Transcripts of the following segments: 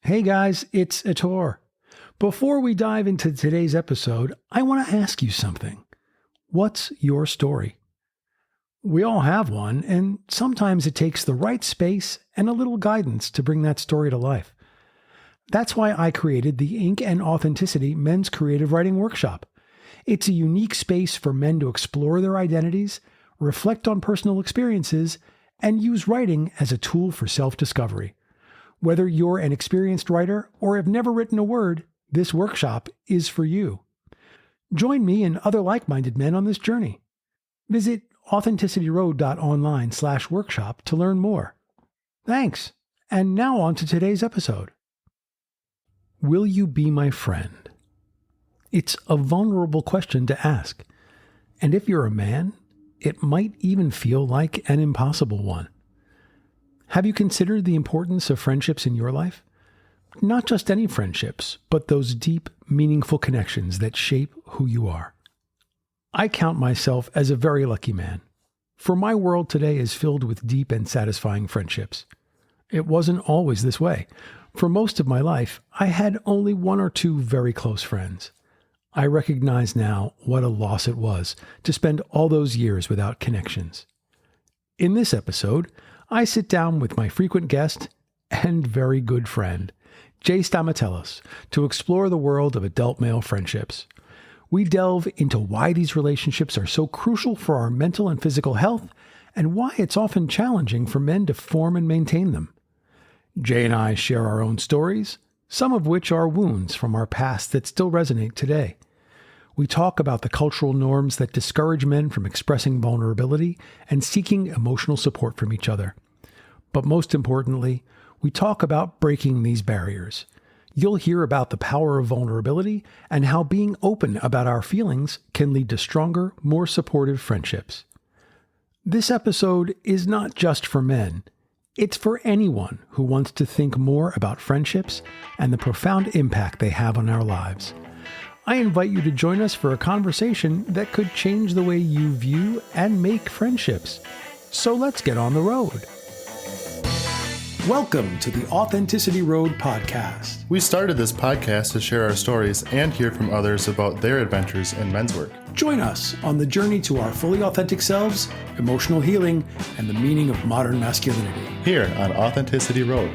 Hey guys, it's Ettore. Before we dive into today's episode, I want to ask you something. What's your story? We all have one, and sometimes it takes the right space and a little guidance to bring that story to life. That's why I created the Ink and Authenticity Men's Creative Writing Workshop. It's a unique space for men to explore their identities, reflect on personal experiences, and use writing as a tool for self-discovery. Whether you're an experienced writer or have never written a word, this workshop is for you. Join me and other like-minded men on this journey. Visit authenticityroad.online/workshop to learn more. Thanks. And now on to today's episode. Will you be my friend? It's a vulnerable question to ask. And if you're a man, it might even feel like an impossible one. Have you considered the importance of friendships in your life? Not just any friendships, but those deep, meaningful connections that shape who you are. I count myself as a very lucky man, for my world today is filled with deep and satisfying friendships. It wasn't always this way. For most of my life, I had only one or two very close friends. I recognize now what a loss it was to spend all those years without connections. In this episode, I sit down with my frequent guest and very good friend, Stamatelos, to explore the world of adult male friendships. We delve into why these relationships are so crucial for our mental and physical health, and why it's often challenging for men to form and maintain them. Jay and I share our own stories, some of which are wounds from our past that still resonate today. We talk about the cultural norms that discourage men from expressing vulnerability and seeking emotional support from each other. But most importantly, we talk about breaking these barriers. You'll hear about the power of vulnerability and how being open about our feelings can lead to stronger, more supportive friendships. This episode is not just for men. It's for anyone who wants to think more about friendships and the profound impact they have on our lives. I invite you to join us for a conversation that could change the way you view and make friendships. So let's get on the road. Welcome to the Authenticity Road podcast. We started this podcast to share our stories and hear from others about their adventures in men's work. Join us on the journey to our fully authentic selves, emotional healing, and the meaning of modern masculinity. Here on Authenticity Road.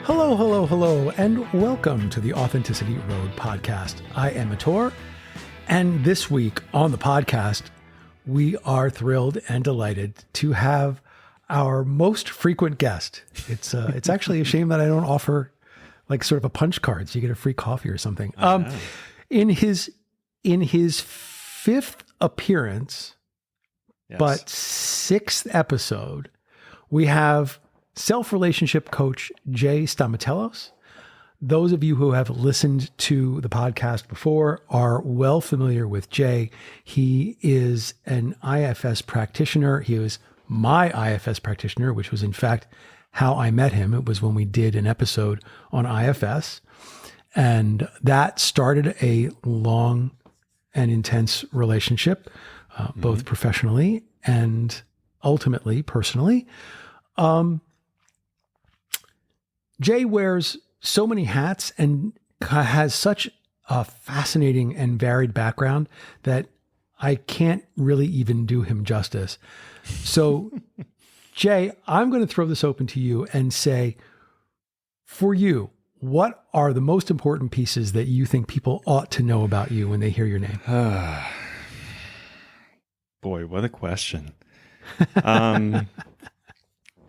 Hello, and welcome to the Authenticity Road podcast. I am Ettore, and this week on the podcast, we are thrilled and delighted to have our most frequent guest. It's actually a shame that I don't offer like sort of a punch card so you get a free coffee or something. In his fifth appearance, yes, but sixth episode, we have self-relationship coach Jay Stamatelos. Those of you who have listened to the podcast before are well familiar with Jay. He is an IFS practitioner. He was my IFS practitioner, which was in fact how I met him. It was when we did an episode on IFS. And that started a long and intense relationship, both professionally and ultimately personally. Jay wears so many hats and has such a fascinating and varied background that I can't really even do him justice. So, Jay, I'm going to throw this open to you and say, for you, what are the most important pieces that you think people ought to know about you when they hear your name? Boy, what a question.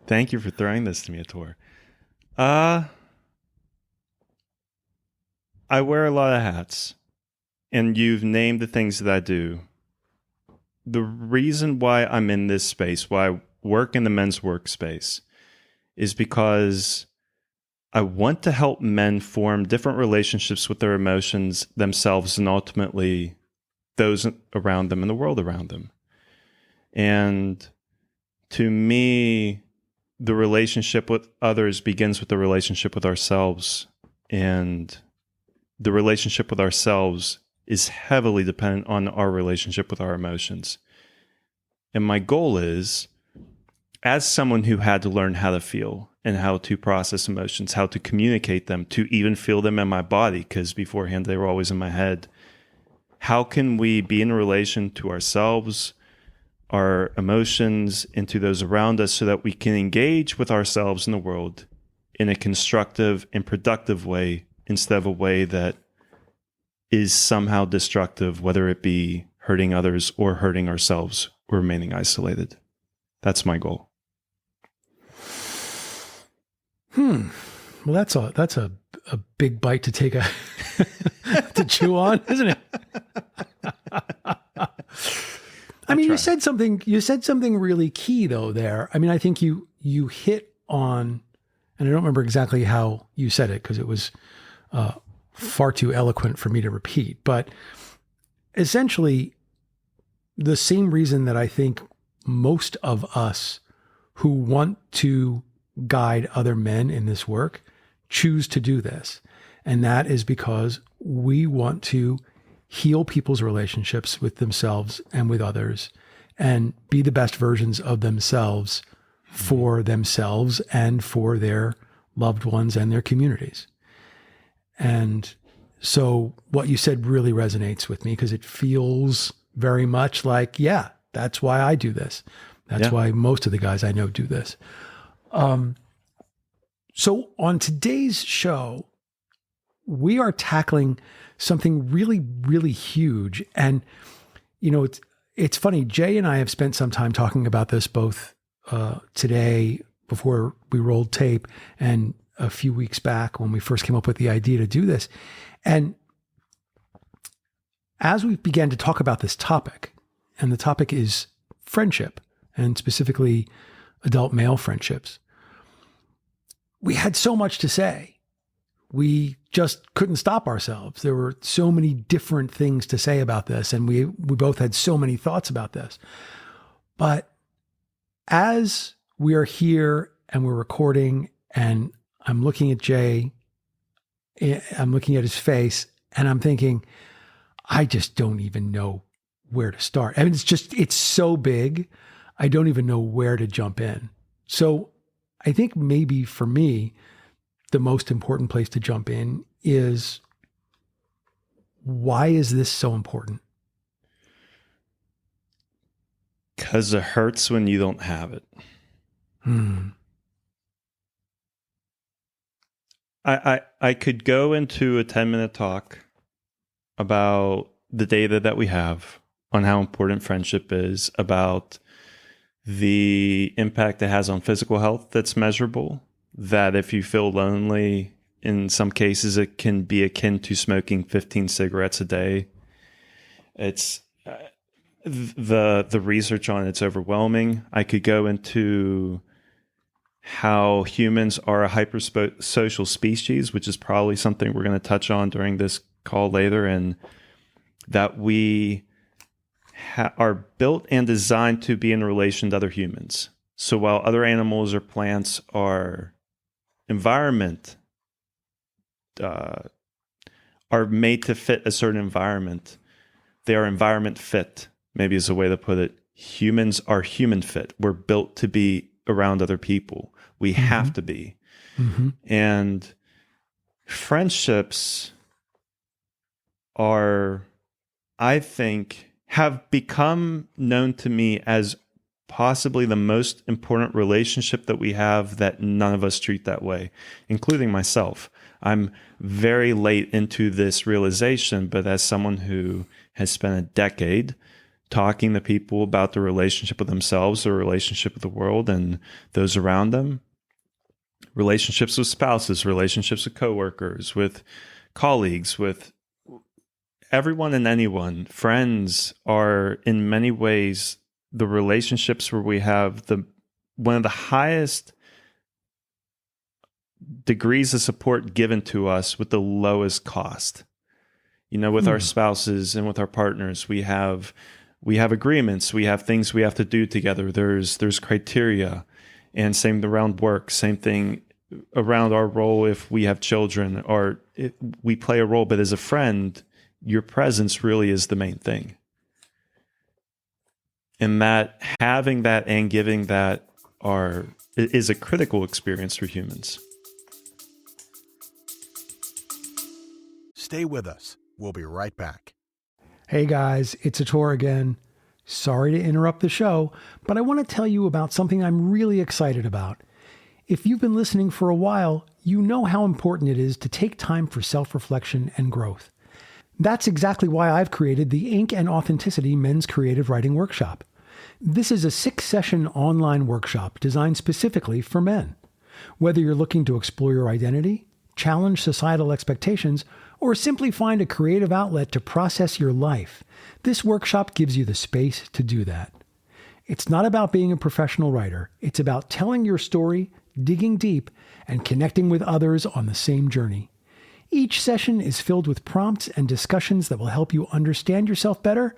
Thank you for throwing this to me, Ettore. I wear a lot of hats, and you've named the things that I do. The reason why I'm in this space, why I work in the men's workspace, is because I want to help men form different relationships with their emotions, themselves, and ultimately those around them and the world around them. And to me, the relationship with others begins with the relationship with ourselves. And the relationship with ourselves is heavily dependent on our relationship with our emotions. And my goal is, as someone who had to learn how to feel and how to process emotions, how to communicate them, to even feel them in my body, because beforehand they were always in my head. How can we be in relation to ourselves, our emotions, and to those around us so that we can engage with ourselves in the world in a constructive and productive way instead of a way that is somehow destructive, whether it be hurting others or hurting ourselves or remaining isolated? That's my goal. Well, that's a big bite to take to chew on, isn't it? I mean, you said something really key though there. I mean, I think you hit on, and I don't remember exactly how you said it because it was far too eloquent for me to repeat, but essentially the same reason that I think most of us who want to guide other men in this work choose to do this. And that is because we want to heal people's relationships with themselves and with others and be the best versions of themselves for themselves and for their loved ones and their communities. And so what you said really resonates with me because it feels very much like, yeah, that's why I do this. That's why most of the guys I know do this. So on today's show, we are tackling something really, really huge. And, you know, it's funny. Jay and I have spent some time talking about this both today before we rolled tape and a few weeks back when we first came up with the idea to do this. And as we began to talk about this topic, and the topic is friendship, and specifically adult male friendships, we had so much to say. We just couldn't stop ourselves. There were so many different things to say about this, and we both had so many thoughts about this. But as we are here and we're recording, and I'm looking at Jay, I'm looking at his face, and I'm thinking, I just don't even know where to start. I mean, it's so big. I don't even know where to jump in. So I think maybe for me, the most important place to jump in is, why is this so important? Because it hurts when you don't have it. I could go into a 10-minute talk about the data that we have on how important friendship is, about the impact it has on physical health that's measurable, that if you feel lonely, in some cases it can be akin to smoking 15 cigarettes a day. It's the research on it's overwhelming. I could go into how humans are a hypersocial species, which is probably something we're going to touch on during this call later, and that we are built and designed to be in relation to other humans. So while other animals or plants are environment, are made to fit a certain environment, they are environment fit, maybe is a way to put it. Humans are human fit. We're built to be around other people. We have to be. And friendships are, I think, have become known to me as possibly the most important relationship that we have, that none of us treat that way, including myself. I'm very late into this realization, but as someone who has spent a decade talking to people about the relationship with themselves, their relationship with the world and those around them, relationships with spouses, relationships with coworkers, with colleagues, with everyone and anyone, friends are in many ways the relationships where we have one of the highest degrees of support given to us with the lowest cost. You know, with our spouses and with our partners, we have agreements, we have things we have to do together. There's criteria, and same around work, same thing around our role if we have children or if we play a role. But as a friend, your presence really is the main thing. And that having that and giving that is a critical experience for humans. Stay with us. We'll be right back. Hey guys, it's Ator again. Sorry to interrupt the show, but I want to tell you about something I'm really excited about. If you've been listening for a while, you know how important it is to take time for self-reflection and growth. That's exactly why I've created the Ink and Authenticity Men's Creative Writing Workshop. This is a 6-session online workshop designed specifically for men. Whether you're looking to explore your identity, challenge societal expectations, or simply find a creative outlet to process your life, this workshop gives you the space to do that. It's not about being a professional writer. It's about telling your story, digging deep, and connecting with others on the same journey. Each session is filled with prompts and discussions that will help you understand yourself better,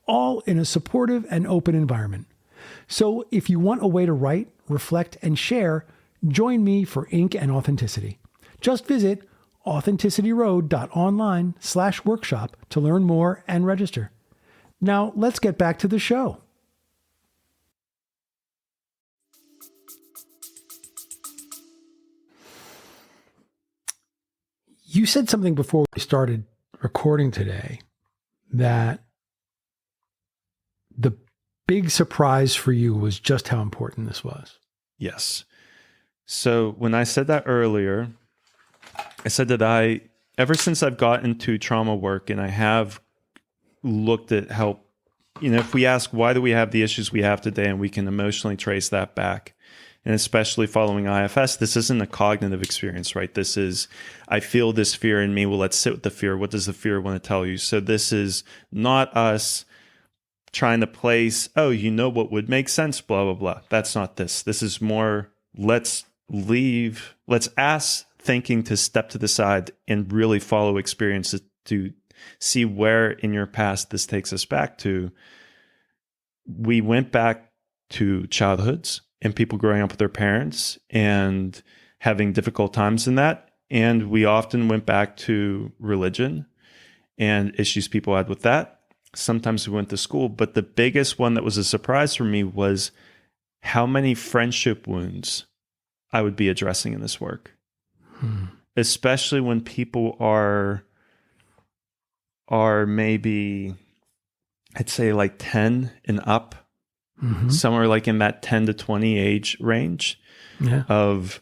all in a supportive and open environment. So if you want a way to write, reflect, and share, join me for Ink and Authenticity. Just visit authenticityroad.online/workshop to learn more and register. Now let's get back to the show. You said something before we started recording today that the big surprise for you was just how important this was. Yes. So when I said that earlier, I said that ever since I've gotten into trauma work and I have looked at how, if we ask why do we have the issues we have today, and we can emotionally trace that back, and especially following IFS, this isn't a cognitive experience, right? This is, I feel this fear in me. Well, let's sit with the fear. What does the fear want to tell you? So this is not us trying to place, what would make sense, blah, blah, blah. That's not this. This is more, let's ask thinking to step to the side and really follow experiences to see where in your past this takes us back to. We went back to childhoods and people growing up with their parents and having difficult times in that. And we often went back to religion and issues people had with that. Sometimes we went to school, but the biggest one that was a surprise for me was how many friendship wounds I would be addressing in this work. Especially when people are maybe, I'd say like 10 and up, somewhere like in that 10 to 20 age range of,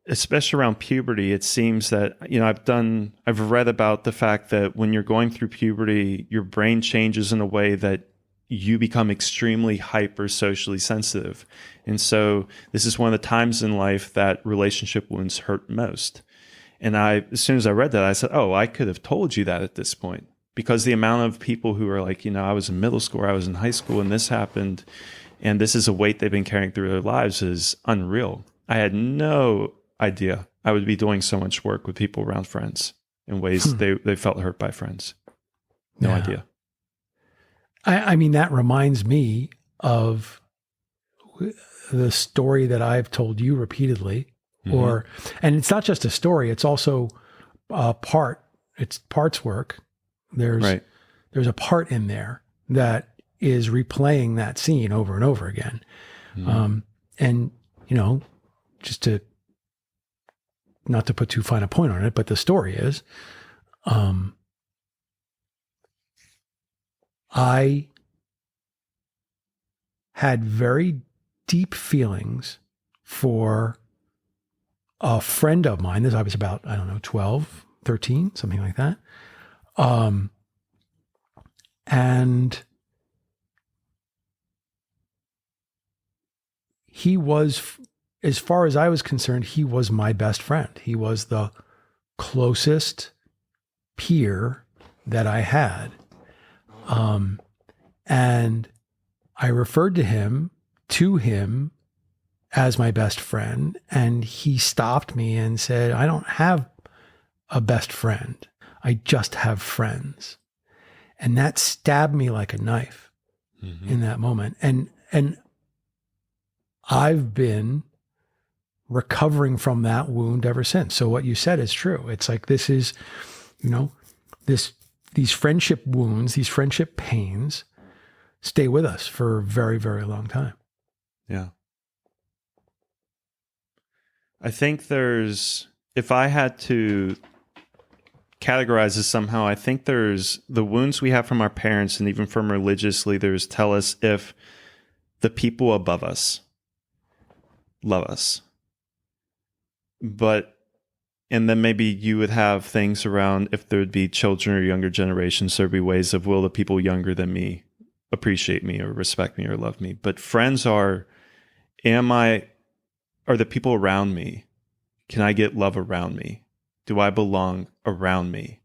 especially around puberty. It seems that, I've read about the fact that when you're going through puberty, your brain changes in a way that you become extremely hyper socially sensitive. And so this is one of the times in life that relationship wounds hurt most. And as soon as I read that, I said, I could have told you that at this point, because the amount of people who are like, I was in middle school, I was in high school, and this happened, and this is a weight they've been carrying through their lives is unreal. I had no idea I would be doing so much work with people around friends in ways they felt hurt by friends. No idea. I mean, that reminds me of the story that I've told you repeatedly, and it's not just a story, it's also it's parts work. There's a part in there that is replaying that scene over and over again. And, just to, not to put too fine a point on it, but the story is, I had very deep feelings for a friend of mine. I was about, 12, 13, something like that. And he was, as far as I was concerned, he was my best friend. He was the closest peer that I had. And I referred to him as my best friend. And he stopped me and said, I don't have a best friend. I just have friends. And that stabbed me like a knife in that moment. And I've been recovering from that wound ever since. So what you said is true. It's like, this is, these friendship wounds, these friendship pains stay with us for a very, very long time. Yeah. I think if I had to categorize this somehow, I think there's the wounds we have from our parents and even from religious leaders tell us if the people above us love us. And then maybe you would have things around if there would be children or younger generations, there'd be ways of, will the people younger than me appreciate me or respect me or love me? But friends are the people around me? Can I get love around me? Do I belong around me?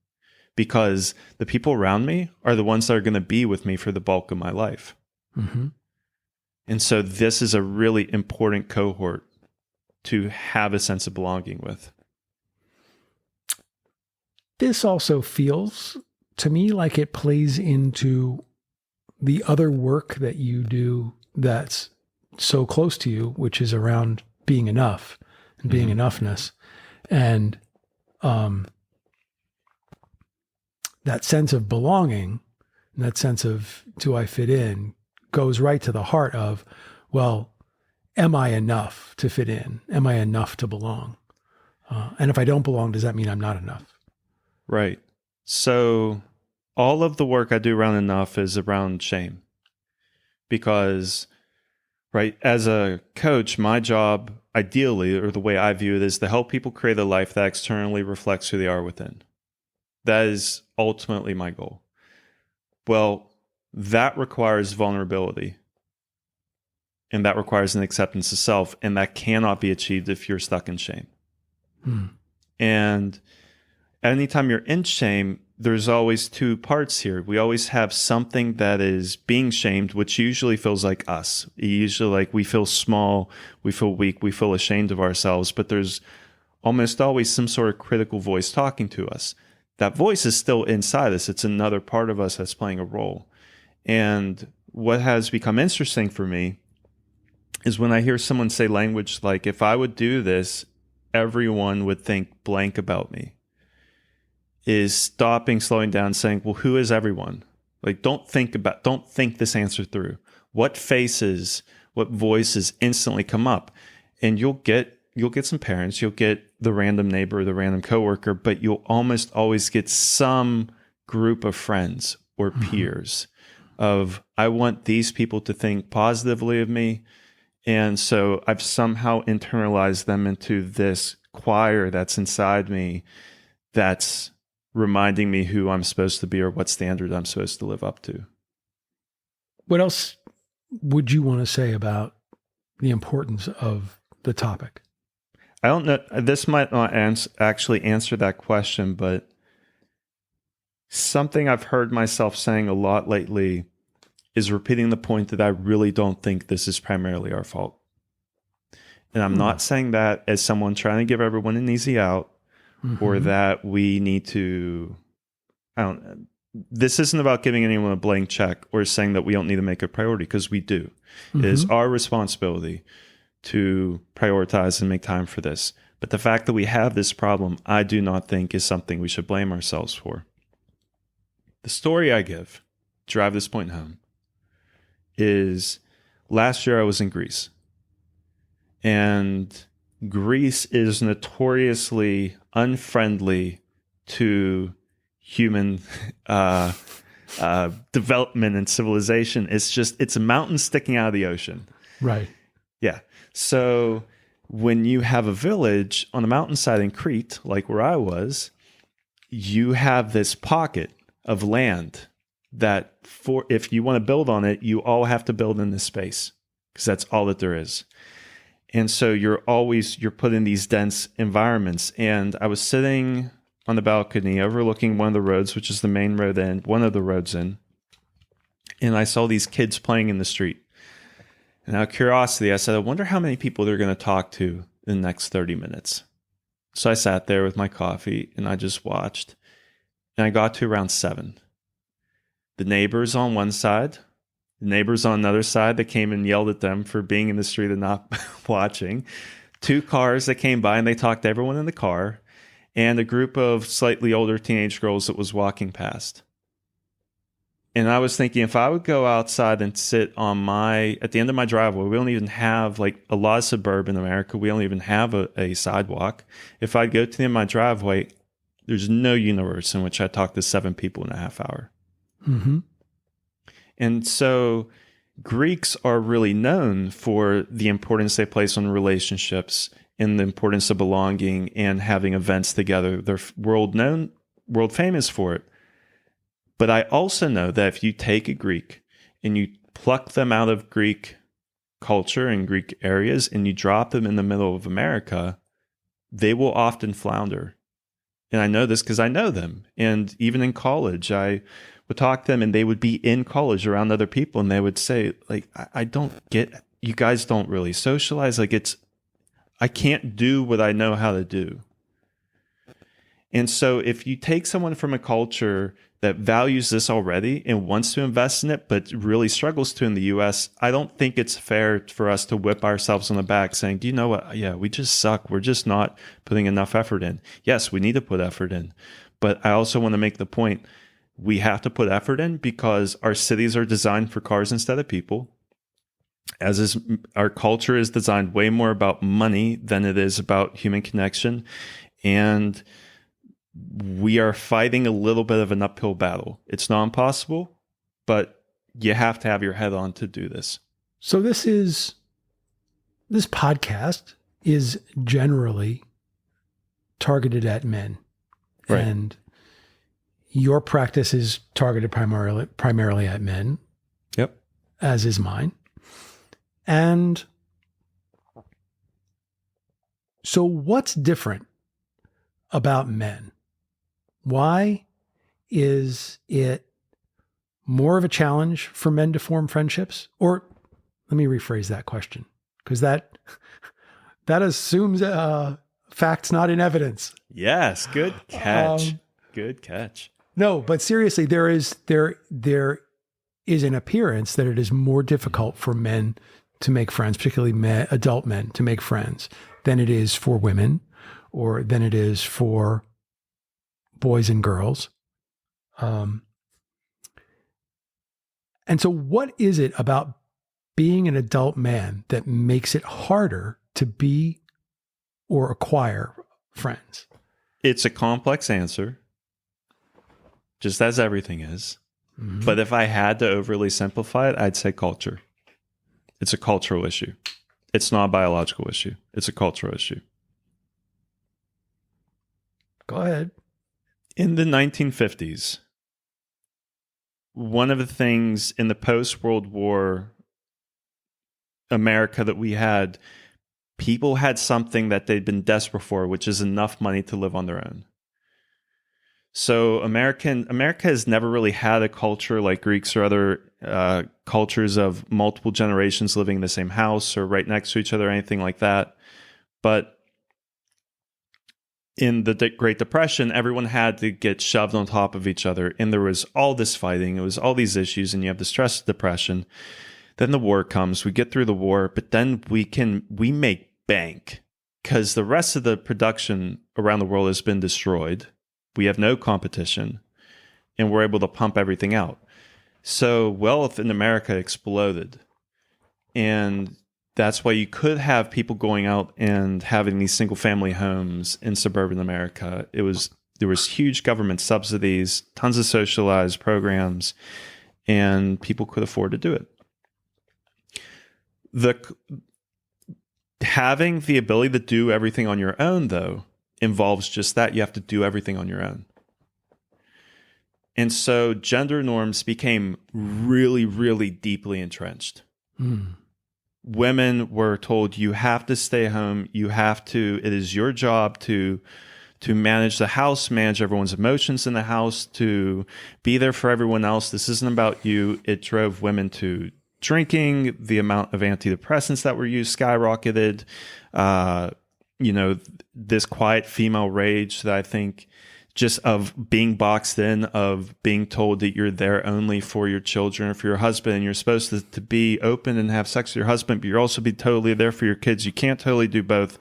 Because the people around me are the ones that are going to be with me for the bulk of my life. Mm-hmm. And so this is a really important cohort to have a sense of belonging with. This also feels to me like it plays into the other work that you do that's so close to you, which is around being enough and being enoughness. And that sense of belonging and that sense of, do I fit in, goes right to the heart of, well, am I enough to fit in? Am I enough to belong? And if I don't belong, does that mean I'm not enough? Right. So all of the work I do around enough is around shame. Because, right, as a coach, my job, ideally, or the way I view it, is to help people create a life that externally reflects who they are within. That is ultimately my goal. Well, that requires vulnerability. And that requires an acceptance of self. And that cannot be achieved if you're stuck in shame. And anytime you're in shame, there's always two parts here. We always have something that is being shamed, which usually feels like us. Usually like we feel small, we feel weak, we feel ashamed of ourselves, but there's almost always some sort of critical voice talking to us. That voice is still inside us. It's another part of us that's playing a role. And what has become interesting for me is when I hear someone say language like, if I would do this, everyone would think blank about me. Is stopping, slowing down, saying, well, who is everyone? Like, don't think this answer through. What faces, what voices instantly come up? And you'll get some parents, you'll get the random neighbor, the random coworker, but you'll almost always get some group of friends or peers of, I want these people to think positively of me. And so I've somehow internalized them into this choir that's inside me that's reminding me who I'm supposed to be or what standard I'm supposed to live up to. What else would you want to say about the importance of the topic? I don't know. This might not actually answer that question, but something I've heard myself saying a lot lately is repeating the point that I really don't think this is primarily our fault. And I'm not saying that as someone trying to give everyone an easy out, or that we need to, this isn't about giving anyone a blank check or saying that we don't need to make a priority, because we do. It is our responsibility to prioritize and make time for this. But the fact that we have this problem, I do not think is something we should blame ourselves for. The story I give, drive this point home, is last year I was in Greece. And Greece is notoriously unfriendly to human development and civilization. It's a mountain sticking out of the ocean. Right. Yeah. So when you have a village on a mountainside in Crete, like where I was, you have this pocket of land that if you want to build on it, you all have to build in this space because that's all that there is. And so you're put in these dense environments. And I was sitting on the balcony overlooking one of the roads, which is the main road end, one of the roads in. And I saw these kids playing in the street. And out of curiosity, I said, I wonder how many people they're going to talk to in the next 30 minutes. So I sat there with my coffee and I just watched. And I got to around 7. The neighbors on one side, the neighbors on another side that came and yelled at them for being in the street and not watching. 2 cars that came by and they talked to everyone in the car. And a group of slightly older teenage girls that was walking past. And I was thinking, if I would go outside and sit at the end of my driveway, we don't even have, like a lot of suburban America, we don't even have a sidewalk. If I'd go to the end of my driveway, there's no universe in which I talk to 7 people in a half hour. Mm-hmm. And so Greeks are really known for the importance they place on relationships and the importance of belonging and having events together. They're world famous for it. But I also know that if you take a Greek and you pluck them out of Greek culture and Greek areas and you drop them in the middle of America, they will often flounder. And I know this because I know them. And even in college, I would talk to them and they would be in college around other people and they would say, like, I don't get, you guys don't really socialize. Like, I can't do what I know how to do. And so if you take someone from a culture that values this already and wants to invest in it, but really struggles to in the US, I don't think it's fair for us to whip ourselves on the back saying, do you know what? Yeah, we just suck. We're just not putting enough effort in. Yes, we need to put effort in. But I also want to make the point, we have to put effort in because our cities are designed for cars instead of people. As is, our culture is designed way more about money than it is about human connection. And we are fighting a little bit of an uphill battle. It's not impossible, but you have to have your head on to do this. So this podcast is generally targeted at men. Right. And your practice is targeted primarily at men. Yep. As is mine. And so what's different about men? Why is it more of a challenge for men to form friendships? Or let me rephrase that question, because that assumes facts not in evidence. Yes, good catch. Good catch. No, but seriously, there is an appearance that it is more difficult for men to make friends, particularly adult men to make friends, than it is for women, or than it is for boys and girls. And so what is it about being an adult man that makes it harder to be or acquire friends? It's a complex answer, just as everything is. Mm-hmm. But if I had to overly simplify it, I'd say culture. It's a cultural issue. It's not a biological issue. It's a cultural issue. Go ahead. In the 1950s, one of the things in the post-World War America that we had, people had something that they'd been desperate for, which is enough money to live on their own. So America has never really had a culture like Greeks or other cultures of multiple generations living in the same house or right next to each other or anything like that. But in the Great Depression, everyone had to get shoved on top of each other. And there was all this fighting. It was all these issues. And you have the stress of depression. Then the war comes. We get through the war. But then we make bank because the rest of the production around the world has been destroyed. We have no competition. And we're able to pump everything out. So wealth in America exploded. And that's why you could have people going out and having these single family homes in suburban America. There was huge government subsidies, tons of socialized programs, and people could afford to do it. Having the ability to do everything on your own, though, involves just that. You have to do everything on your own. And so gender norms became really, really deeply entrenched. Mm. Women were told, you have to stay home. It is your job to manage the house, manage everyone's emotions in the house, to be there for everyone else. This isn't about you. It drove women to drinking. The amount of antidepressants that were used skyrocketed. This quiet female rage that I think just of being boxed in, of being told that you're there only for your children or for your husband, and you're supposed to be open and have sex with your husband, but you're also be totally there for your kids. You can't totally do both.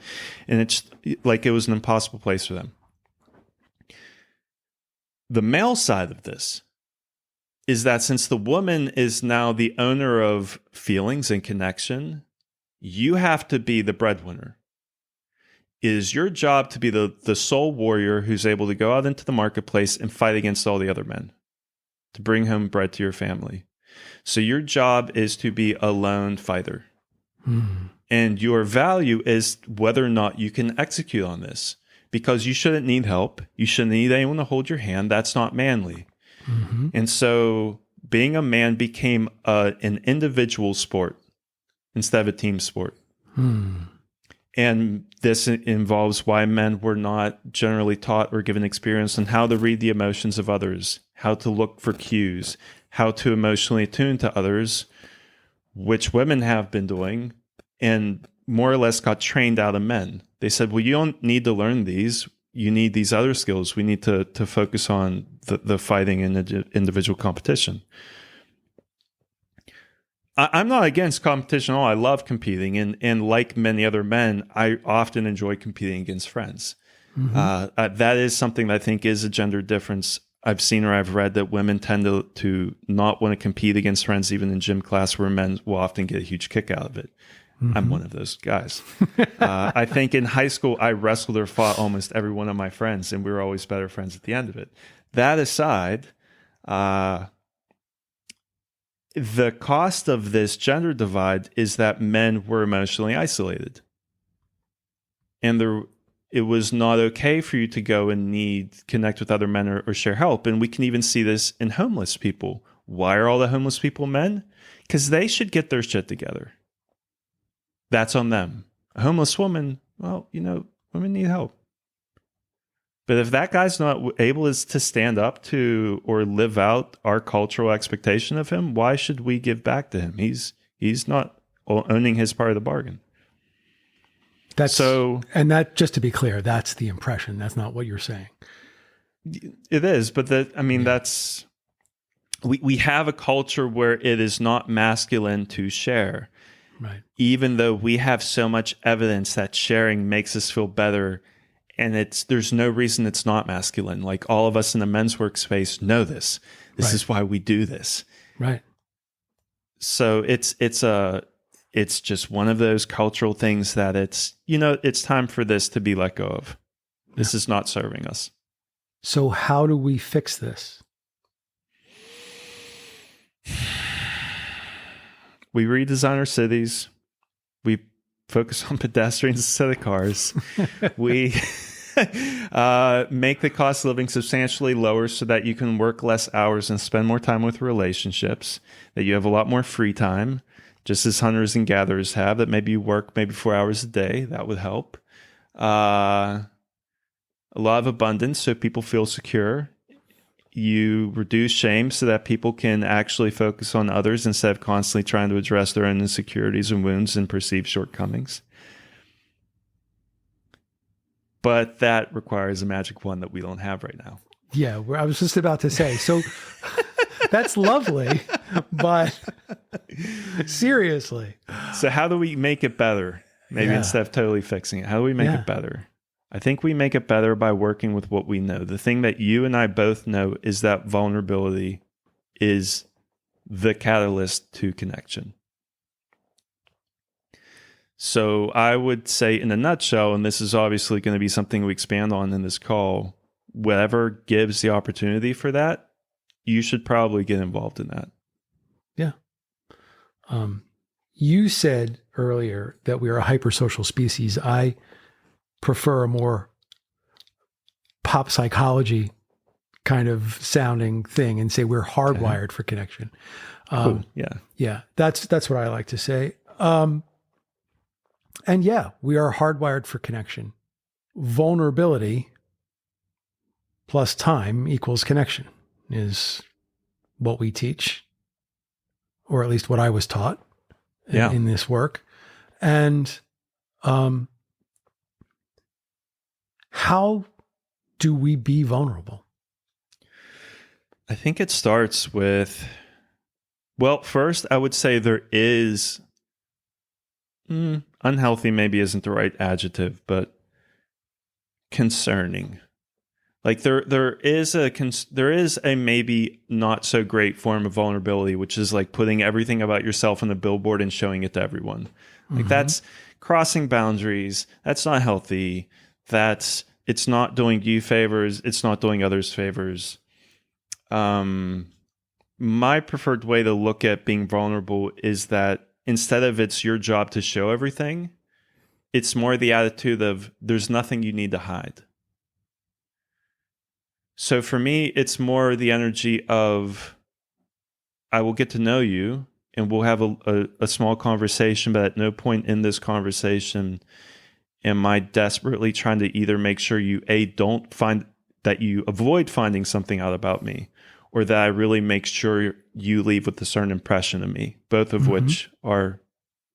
And it's like it was an impossible place for them. The male side of this is that since the woman is now the owner of feelings and connection, you have to be the breadwinner. It is your job to be the sole warrior who's able to go out into the marketplace and fight against all the other men to bring home bread to your family. So your job is to be a lone fighter. And your value is whether or not you can execute on this, because you shouldn't need help. You shouldn't need anyone to hold your hand. That's not manly. And so being a man became an individual sport instead of a team sport. And this involves why men were not generally taught or given experience on how to read the emotions of others, how to look for cues, how to emotionally attune to others, which women have been doing, and more or less got trained out of men. They said, well, you don't need to learn these. You need these other skills. We need to focus on the fighting and the individual competition. I'm not against competition at all. I love competing. And like many other men, I often enjoy competing against friends. That is something that I think is a gender difference. I've seen or I've read that women tend to not want to compete against friends, even in gym class, where men will often get a huge kick out of it. I'm one of those guys. I think in high school, I wrestled or fought almost every one of my friends, and we were always better friends at the end of it. That aside, the cost of this gender divide is that men were emotionally isolated. And it was not okay for you to go and connect with other men or share help. And we can even see this in homeless people. Why are all the homeless people men? Because they should get their shit together. That's on them. A homeless woman, well, women need help. But if that guy's not able to stand up to or live out our cultural expectation of him, why should we give back to him? He's not owning his part of the bargain. And that, just to be clear, that's the impression. That's not what you're saying. It is, but that's we have a culture where it is not masculine to share. Right. Even though we have so much evidence that sharing makes us feel better, and there's no reason it's not masculine. Like, all of us in the men's workspace know this. This is why we do this. Right. So it's just one of those cultural things that it's time for this to be let go of. This is not serving us. So how do we fix this? We redesign our cities. We focus on pedestrians instead of cars. We make the cost of living substantially lower so that you can work less hours and spend more time with relationships, that you have a lot more free time, just as hunters and gatherers have, that maybe you work 4 hours a day. That would help. A lot of abundance so people feel secure. You reduce shame so that people can actually focus on others instead of constantly trying to address their own insecurities and wounds and perceived shortcomings. But that requires a magic wand that we don't have right now. Yeah, I was just about to say, so that's lovely, but seriously. So how do we make it better? Maybe instead of totally fixing it, how do we make it better? I think we make it better by working with what we know. The thing that you and I both know is that vulnerability is the catalyst to connection. So I would say, in a nutshell, and this is obviously going to be something we expand on in this call, whatever gives the opportunity for that, you should probably get involved in that. Yeah. You said earlier that we are a hypersocial species. I prefer a more pop psychology kind of sounding thing and say we're hardwired for connection. Cool. Yeah. Yeah. That's what I like to say. And yeah, we are hardwired for connection. Vulnerability plus time equals connection is what we teach, or at least what I was taught in this work. And how do we be vulnerable? I think it starts with, first, I would say there is, unhealthy maybe isn't the right adjective, but concerning. Like there is a maybe not so great form of vulnerability, which is like putting everything about yourself on the billboard and showing it to everyone. Like that's crossing boundaries. That's not healthy. It's not doing you favors. It's not doing others favors. My preferred way to look at being vulnerable is that instead of it's your job to show everything, it's more the attitude of there's nothing you need to hide. So for me, it's more the energy of I will get to know you and we'll have a small conversation, but at no point in this conversation am I desperately trying to either make sure you, don't find that you avoid finding something out about me, or that I really make sure you leave with a certain impression of me, both of which are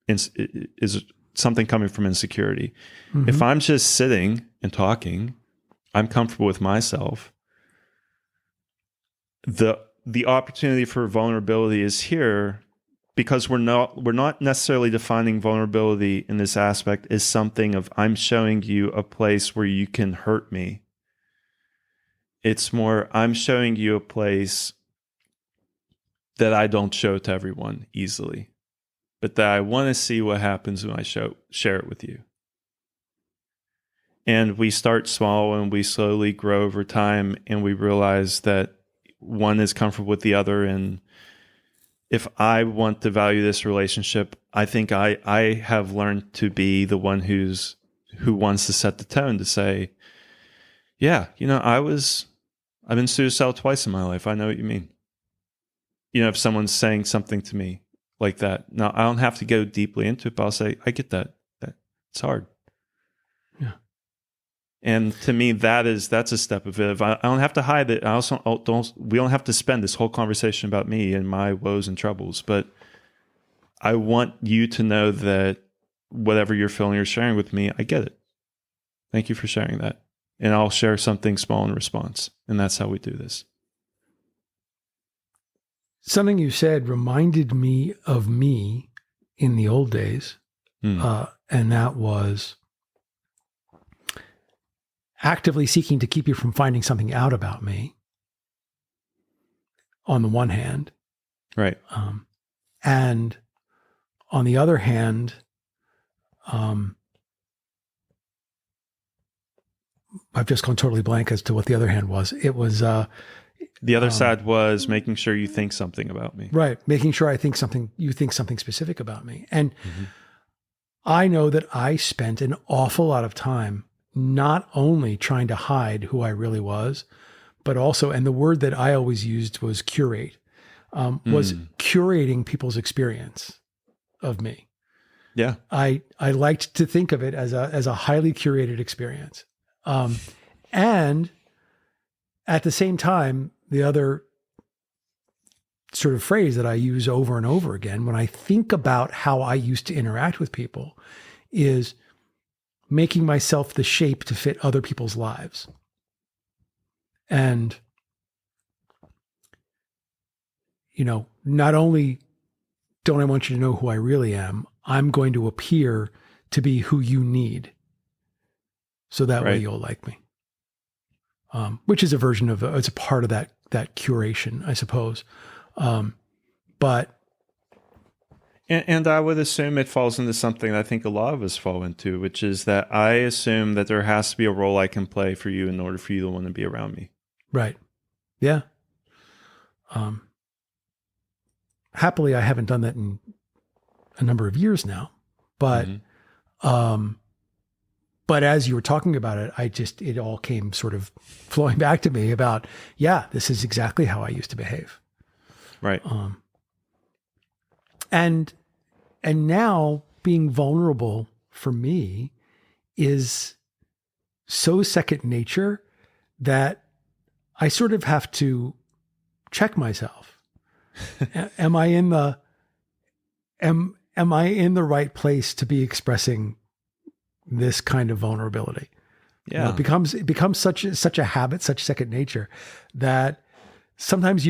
is something coming from insecurity. If I'm just sitting and talking, I'm comfortable with myself. The opportunity for vulnerability is here because we're not necessarily defining vulnerability in this aspect as something of I'm showing you a place where you can hurt me. It's more I'm showing you a place that I don't show to everyone easily, but that I want to see what happens when I share it with you. And we start small and we slowly grow over time, and we realize that one is comfortable with the other. And if I want to value this relationship, I think I have learned to be the one who wants to set the tone to say, yeah, I've been suicidal twice in my life. I know what you mean. If someone's saying something to me like that, now I don't have to go deeply into it, but I'll say, I get that. It's hard. Yeah. And to me, that's a step of it. If I don't have to hide it. I also we don't have to spend this whole conversation about me and my woes and troubles, but I want you to know that whatever you're feeling or sharing with me, I get it. Thank you for sharing that. And I'll share something small in response. And that's how we do this. Something you said reminded me of me in the old days. And that was actively seeking to keep you from finding something out about me on the one hand. Right. And on the other hand, I've just gone totally blank as to what the other hand was. It was the other side was making sure you think something about me. Right. Making sure you think something specific about me. And I know that I spent an awful lot of time not only trying to hide who I really was, but also, and the word that I always used was curate, was curating people's experience of me. Yeah. I liked to think of it as a highly curated experience. And at the same time, the other sort of phrase that I use over and over again when I think about how I used to interact with people is making myself the shape to fit other people's lives. And, not only don't I want you to know who I really am, I'm going to appear to be who you need. So that way you'll like me. Which is a version of, it's a part of that curation, I suppose. But. And I would assume it falls into something I think a lot of us fall into, which is that I assume that there has to be a role I can play for you in order for you to want to be around me. Right. Yeah. Happily, I haven't done that in a number of years now, but, but as you were talking about it, it all came sort of flowing back to me about, yeah, this is exactly how I used to behave. Right. And now being vulnerable for me is so second nature that I sort of have to check myself. Am I in the right place to be expressing this kind of vulnerability? Yeah. It becomes such a habit, such second nature that sometimes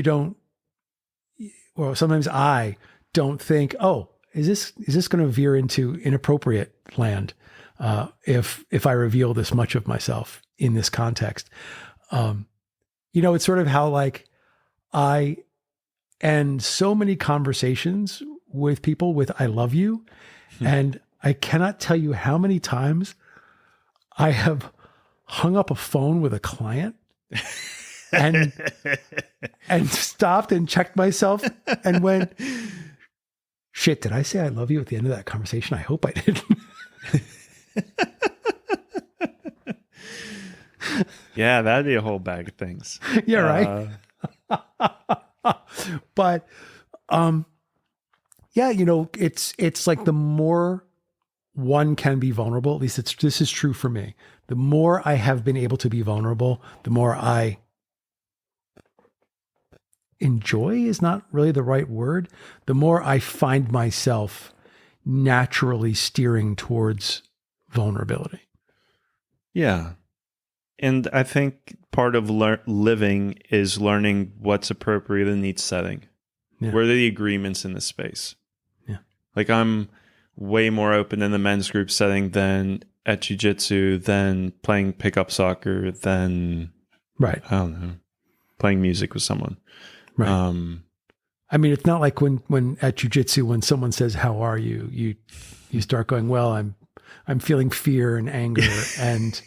sometimes I don't think, oh, is this going to veer into inappropriate land if I reveal this much of myself in this context? It's sort of how like I end so many conversations with people with "I love you," and I cannot tell you how many times I have hung up a phone with a client and stopped and checked myself and went, "Shit, did I say I love you at the end of that conversation? I hope I didn't." Yeah, that'd be a whole bag of things. Yeah, right. But, it's like the more one can be vulnerable, at least this is true for me. The more I have been able to be vulnerable, the more I enjoy is not really the right word. The more I find myself naturally steering towards vulnerability. Yeah. And I think part of living is learning what's appropriate in each setting. Yeah. What are the agreements in this space? Yeah. Like I'm way more open in the men's group setting than at jiu-jitsu, than playing pickup soccer, than, Right. I don't know, playing music with someone. Right. I mean, it's not like when at jiu-jitsu, when someone says, "How are you?" You start going, "Well, I'm feeling fear and anger and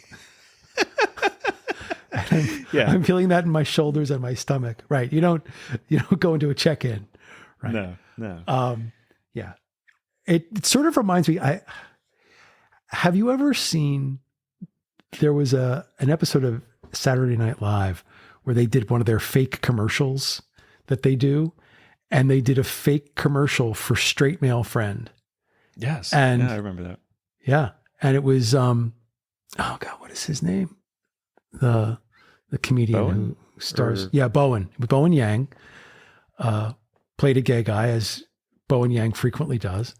I'm feeling that in my shoulders and my stomach." Right. You don't go into a check-in. Right. No. Yeah. It sort of reminds me, have you ever seen, there was an episode of Saturday Night Live where they did one of their fake commercials that they do, and they did a fake commercial for Straight Male Friend. Yes. And yeah, I remember that. Yeah. And it was, oh God, what is his name? The comedian Bowen? who stars. Yeah, Bowen. Bowen Yang played a gay guy, as Bowen Yang frequently does.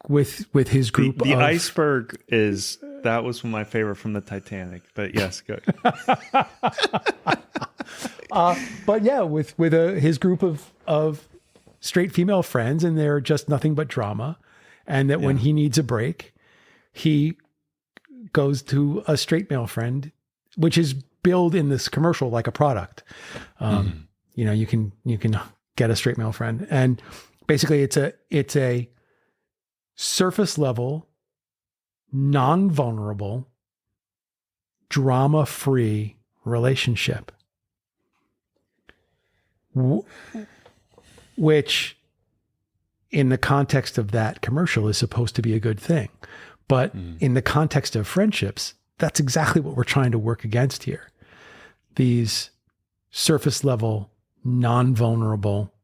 With his group. The iceberg that was my favorite from the Titanic. But yes, go. But yeah, with his group of straight female friends, and they're just nothing but drama. And that when he needs a break, he goes to a straight male friend, which is billed in this commercial like a product. You can get a straight male friend, and basically it's a surface level, non-vulnerable, drama-free relationship, which in the context of that commercial is supposed to be a good thing. But in the context of friendships, that's exactly what we're trying to work against here. These surface level, non-vulnerable,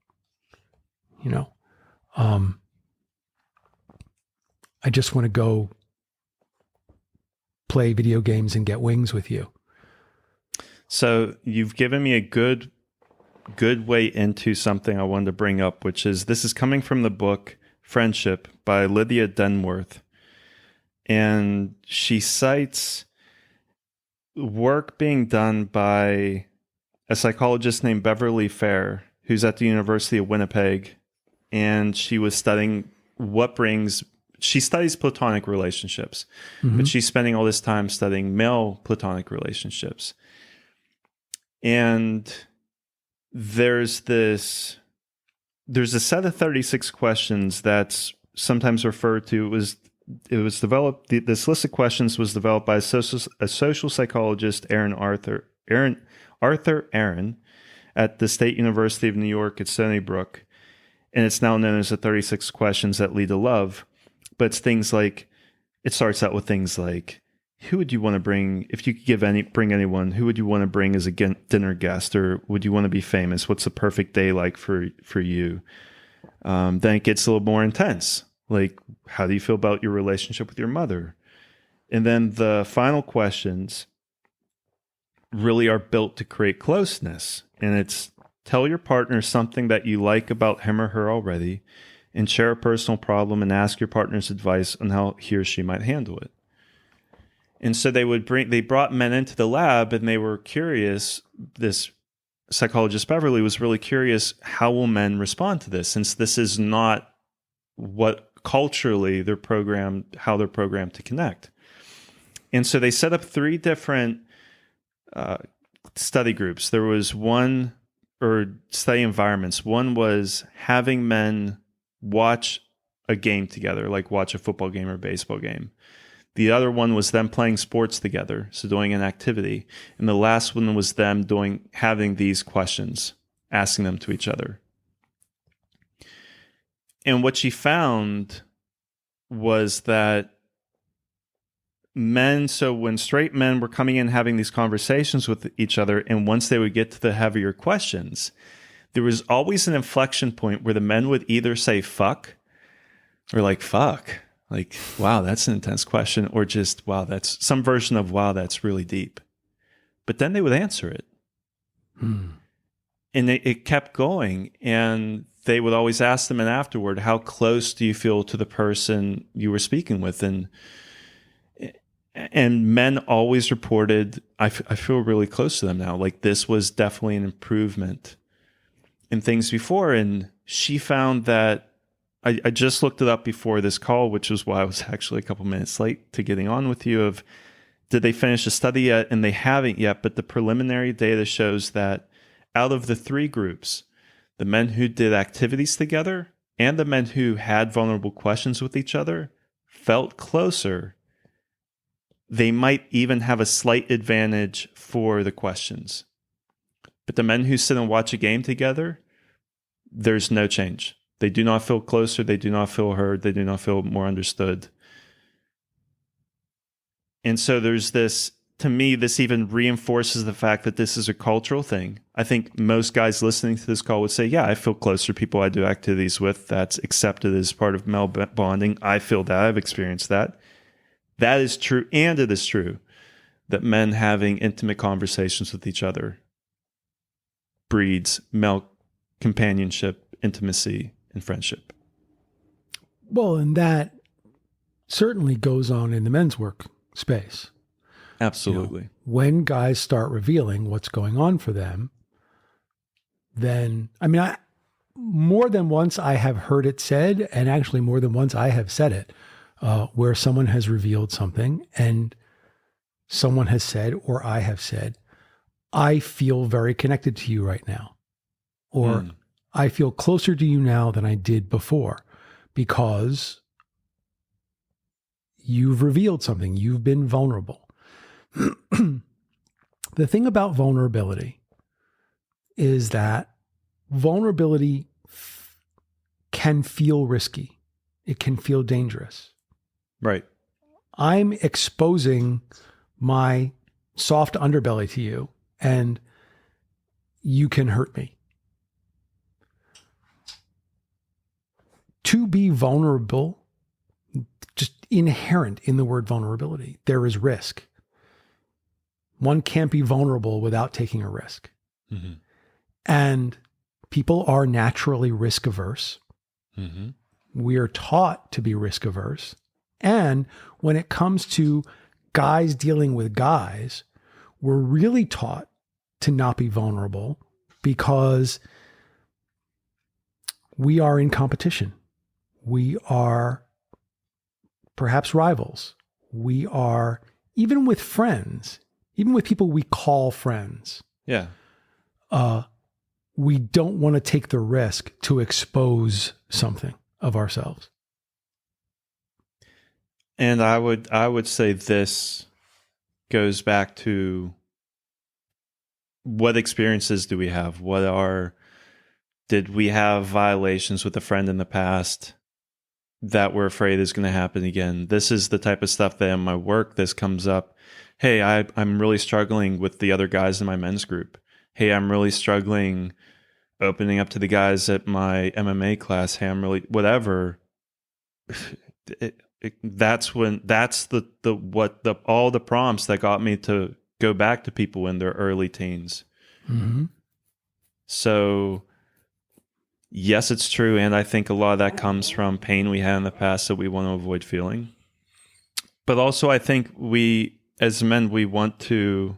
I just want to go play video games and get wings with you. So you've given me a good way into something I wanted to bring up, which is, this is coming from the book Friendship by Lydia Denworth. And she cites work being done by a psychologist named Beverly Fair, who's at the University of Winnipeg. And she was studying she studies platonic relationships, but she's spending all this time studying male platonic relationships. And there's a set of 36 questions that's sometimes referred to. It was developed. This list of questions was developed by a social psychologist, Arthur Aaron, at the State University of New York at Stony Brook, and it's now known as the 36 questions that lead to love. But it's things like, it starts out with things like, who would you want to bring, if you could bring anyone, who would you want to bring as a dinner guest, or would you want to be famous? What's the perfect day like for you? Then it gets a little more intense. Like, how do you feel about your relationship with your mother? And then the final questions really are built to create closeness. And it's, tell your partner something that you like about him or her already, and share a personal problem and ask your partner's advice on how he or she might handle it. And so they brought men into the lab, and they were curious. This psychologist Beverly was really curious, how will men respond to this, since this is not what culturally how they're programmed to connect. And so they set up 3 different study groups. There was one, or study environments. One was having men watch a game together, like watch a football game or a baseball game. The other one was them playing sports together, so doing an activity. And the last one was them having these questions, asking them to each other. And what she found was that so when straight men were coming in having these conversations with each other, and once they would get to the heavier questions, there was always an inflection point where the men would either say fuck, or like fuck, like, wow, that's an intense question, or just, wow, that's some version of, wow, that's really deep. But then they would answer it. And it kept going, and they would always ask them afterward, how close do you feel to the person you were speaking with? And men always reported, I feel really close to them now. Like, this was definitely an improvement in things before. And she found that, I just looked it up before this call, which was why I was actually a couple minutes late to getting on with you, of did they finish the study yet? And they haven't yet, but the preliminary data shows that out of the 3 groups, the men who did activities together and the men who had vulnerable questions with each other felt closer. They might even have a slight advantage for the questions. But the men who sit and watch a game together, there's no change. They do not feel closer. They do not feel heard. They do not feel more understood. And so there's this, to me, this even reinforces the fact that this is a cultural thing. I think most guys listening to this call would say, yeah, I feel closer to people I do activities with. That's accepted as part of male bonding. I feel that. I've experienced that. That is true. And it is true that men having intimate conversations with each other breeds male companionship, intimacy, and friendship. Well, and that certainly goes on in the men's work space. Absolutely. You know, when guys start revealing what's going on for them, then, more than once I have heard it said, and actually more than once I have said it, where someone has revealed something and someone has said, or I have said, I feel very connected to you right now. Or I feel closer to you now than I did before because you've revealed something. You've been vulnerable. The thing about vulnerability is that vulnerability can feel risky. It can feel dangerous. Right. I'm exposing my soft underbelly to you, and you can hurt me. To be vulnerable, just inherent in the word vulnerability, there is risk. One can't be vulnerable without taking a risk. Mm-hmm. And people are naturally risk averse. Mm-hmm. We are taught to be risk averse. And when it comes to guys dealing with guys, we're really taught to not be vulnerable because we are in competition. We are perhaps rivals. We are, even with friends, even with people we call friends. Yeah. We don't want to take the risk to expose something of ourselves. And I would say this goes back to what experiences do we have? Did we have violations with a friend in the past that we're afraid is going to happen again? This is the type of stuff that in my work, this comes up. Hey, I'm really struggling with the other guys in my men's group. Hey, I'm really struggling opening up to the guys at my MMA class. Hey, I'm really, whatever. That's all the prompts that got me to go back to people in their early teens. Mm-hmm. So yes, it's true. And I think a lot of that comes from pain we had in the past that we want to avoid feeling. But also I think we, as men, we want to,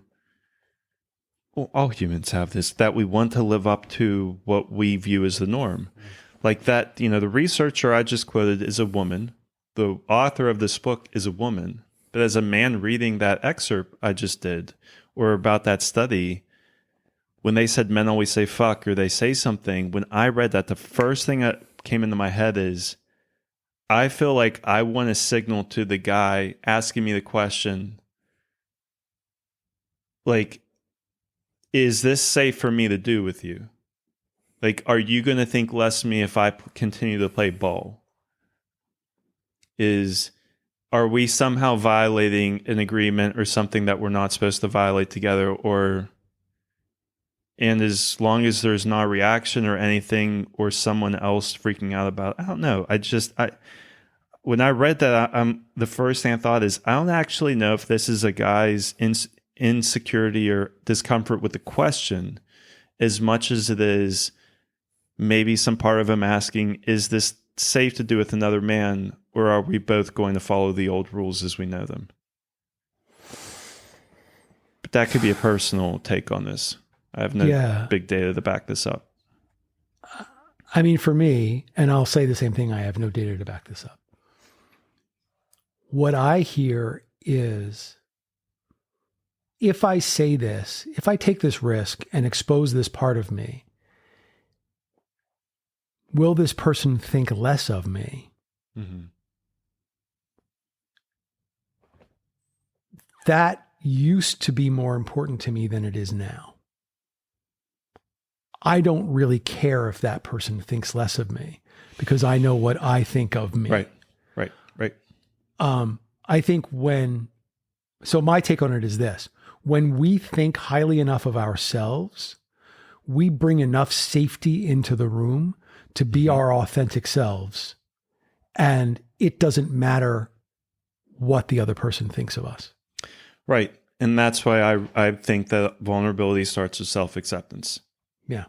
well, all humans have this, that we want to live up to what we view as the norm. Like that, the researcher I just quoted is a woman. The author of this book is a woman. But as a man reading that excerpt I just did, or about that study, when they said men always say fuck or they say something, when I read that, the first thing that came into my head is, I feel like I want to signal to the guy asking me the question, like, is this safe for me to do with you? Like, are you going to think less of me if I continue to play ball? Are we somehow violating an agreement or something that we're not supposed to violate together? And as long as there's not a reaction or anything or someone else freaking out about it, I don't know. When I read that, the first thing I thought is, I don't actually know if this is a guy's insecurity or discomfort with the question as much as it is maybe some part of him asking, is this safe to do with another man, or are we both going to follow the old rules as we know them? But that could be a personal take on this. I have no big data to back this up. I mean, for me, and I'll say the same thing, I have no data to back this up. What I hear is, if I say this, if I take this risk and expose this part of me, will this person think less of me? Mm-hmm. That used to be more important to me than it is now. I don't really care if that person thinks less of me because I know what I think of me. Right. I think so my take on it is this: when we think highly enough of ourselves, we bring enough safety into the room to be our authentic selves. And it doesn't matter what the other person thinks of us. Right. And that's why I think that vulnerability starts with self-acceptance. Yeah.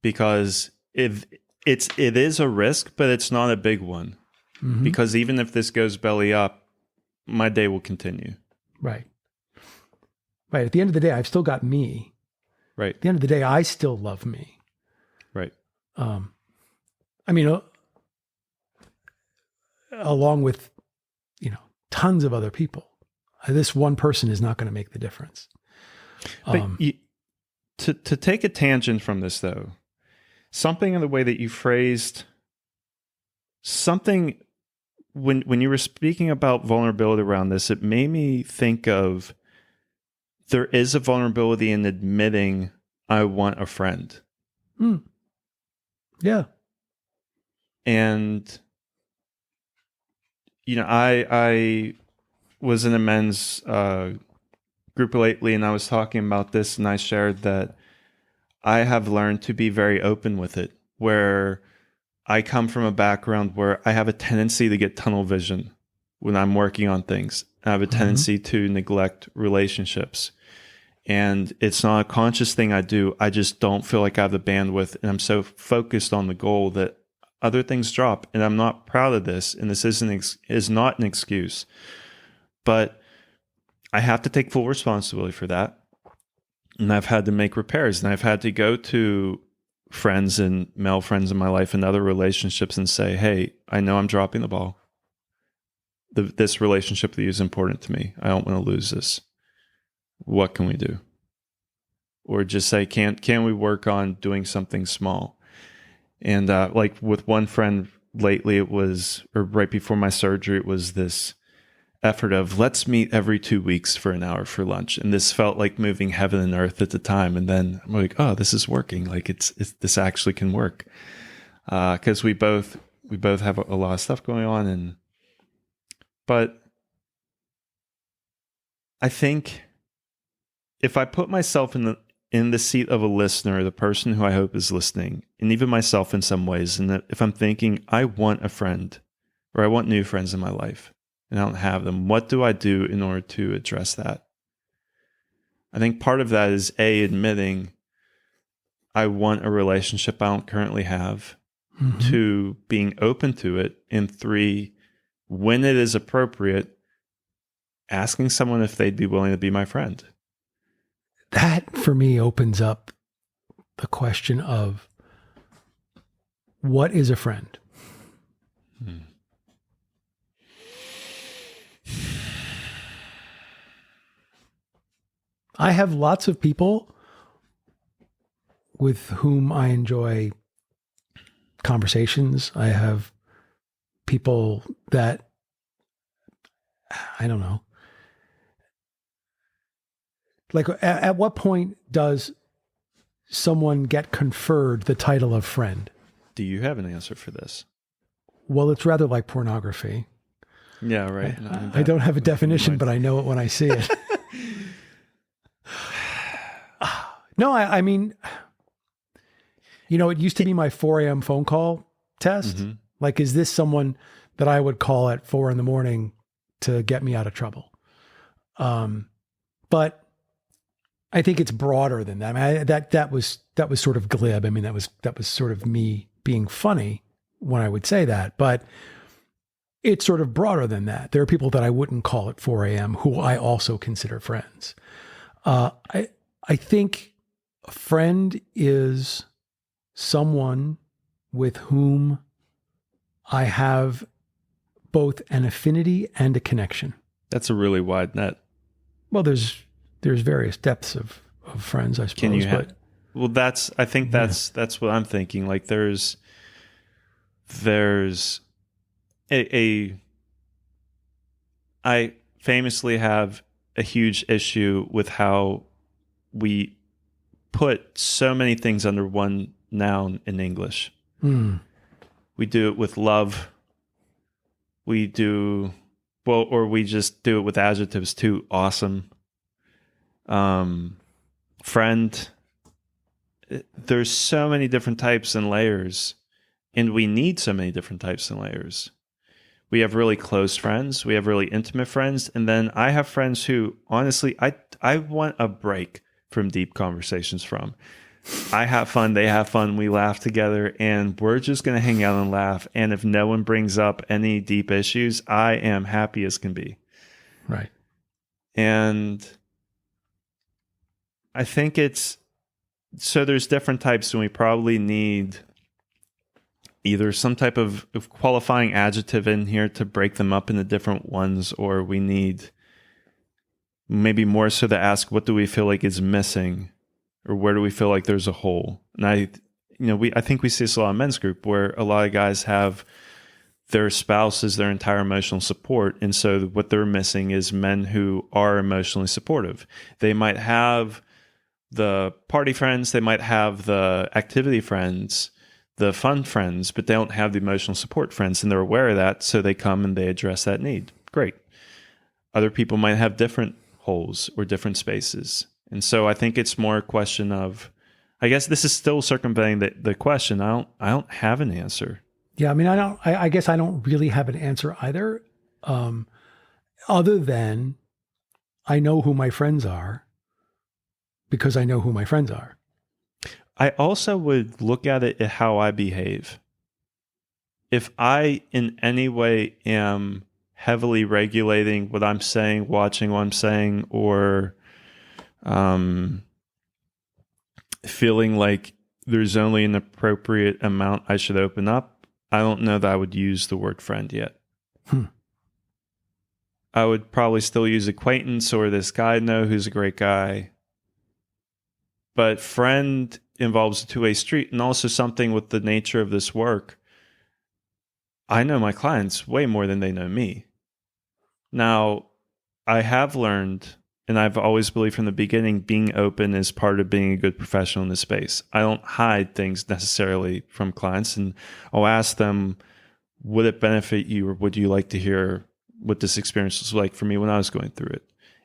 Because it is a risk, but it's not a big one. Mm-hmm. Because even if this goes belly up, my day will continue. Right. Right. At the end of the day, I've still got me. Right. At the end of the day, I still love me. Right. I mean, along with, tons of other people, this one person is not going to make the difference. But to take a tangent from this, though, something in the way that you phrased something when you were speaking about vulnerability around this, it made me think of, there is a vulnerability in admitting I want a friend. Yeah. And, I was in a men's group lately, and I was talking about this, and I shared that I have learned to be very open with it, where I come from a background where I have a tendency to get tunnel vision when I'm working on things. I have a tendency to neglect relationships. And it's not a conscious thing I do. I just don't feel like I have the bandwidth, and I'm so focused on the goal that other things drop. And I'm not proud of this, and this is not an excuse. But I have to take full responsibility for that. And I've had to make repairs, and I've had to go to friends and male friends in my life and other relationships and say, hey, I know I'm dropping the ball. This relationship with you is important to me. I don't want to lose this. What can we do? Or just say, can we work on doing something small? And like with one friend lately, it was, or right before my surgery, it was this effort of, let's meet every 2 weeks for an hour for lunch. And this felt like moving heaven and earth at the time. And then I'm like, oh, this is working. Like this actually can work. Cause we both have a lot of stuff going on. But I think if I put myself in the seat of a listener, the person who I hope is listening, and even myself in some ways, and that if I'm thinking, I want a friend, or I want new friends in my life, and I don't have them, what do I do in order to address that? I think part of that is admitting I want a relationship I don't currently have, 2, being open to it, and 3, when it is appropriate, asking someone if they'd be willing to be my friend. That for me opens up the question of, what is a friend? I have lots of people with whom I enjoy conversations. I have people that, I don't know, like at what point does someone get conferred the title of friend? Do you have an answer for this? Well, it's rather like pornography. Yeah, right. I don't have a definition, but I know it when I see it. No, I mean, it used to be my 4 a.m. phone call test. Mm-hmm. Like, is this someone that I would call at 4 a.m. to get me out of trouble? But I think it's broader than that. I mean, that was sort of glib. I mean, that was sort of me being funny when I would say that, but it's sort of broader than that. There are people that I wouldn't call at 4 a.m. who I also consider friends. I think a friend is someone with whom I have both an affinity and a connection. That's a really wide net. Well, there's various depths of friends, I suppose. Can you have? Well, I think that's what I'm thinking. Like there's I famously have a huge issue with how we put so many things under one noun in English. We do it with love. We do, or we just do it with adjectives too. Awesome. Friend. There's so many different types and layers, and we need so many different types and layers. We have really close friends. We have really intimate friends. And then I have friends who, honestly, I want a break from deep conversations from. I have fun. They have fun. We laugh together, and we're just going to hang out and laugh. And if no one brings up any deep issues, I am happy as can be. Right. And I think so there's different types, and we probably need either some type of qualifying adjective in here to break them up into different ones, or we need maybe more so to ask, what do we feel like is missing, or where do we feel like there's a hole? And I think we see this a lot in men's group, where a lot of guys have their spouse as their entire emotional support, and so what they're missing is men who are emotionally supportive. They might have the party friends, they might have the activity friends, the fun friends, but they don't have the emotional support friends, and they're aware of that, so they come and they address that need. Great. Other people might have different holes or different spaces. And so I think it's more a question of, I guess this is still circumventing the question. I don't have an answer. Yeah, I mean, I guess I don't really have an answer either, other than I know who my friends are because I know who my friends are. I also would look at it at how I behave. If I in any way am heavily regulating what I'm saying, watching what I'm saying, or feeling like there's only an appropriate amount I should open up, I don't know that I would use the word friend yet. I would probably still use acquaintance or this guy I know who's a great guy. But friend involves a two-way street, and also something with the nature of this work. I know my clients way more than they know me. Now, I have learned, and I've always believed from the beginning, being open is part of being a good professional in this space. I don't hide things necessarily from clients, and I'll ask them, would it benefit you, or would you like to hear what this experience was like for me when I was going through it?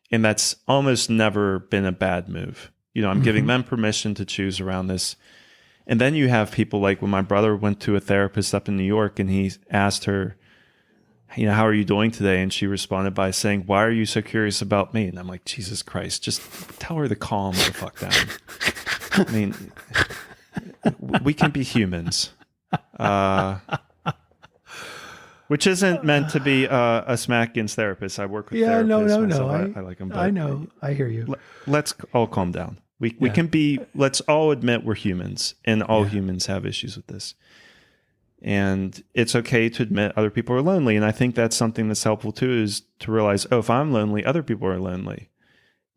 And that's almost never been a bad move. I'm giving them permission to choose around this. And then you have people like when my brother went to a therapist up in New York, and he asked her, how are you doing today? And she responded by saying, why are you so curious about me? And I'm like, Jesus Christ, just tell her to calm the fuck down. I mean, we can be humans. Which isn't meant to be a smack against therapists. I work with therapists. No. I like them. I know. I hear you. Let's all calm down. We can be, let's all admit we're humans, and all humans have issues with this. And it's okay to admit other people are lonely. And I think that's something that's helpful too, is to realize, if I'm lonely, other people are lonely.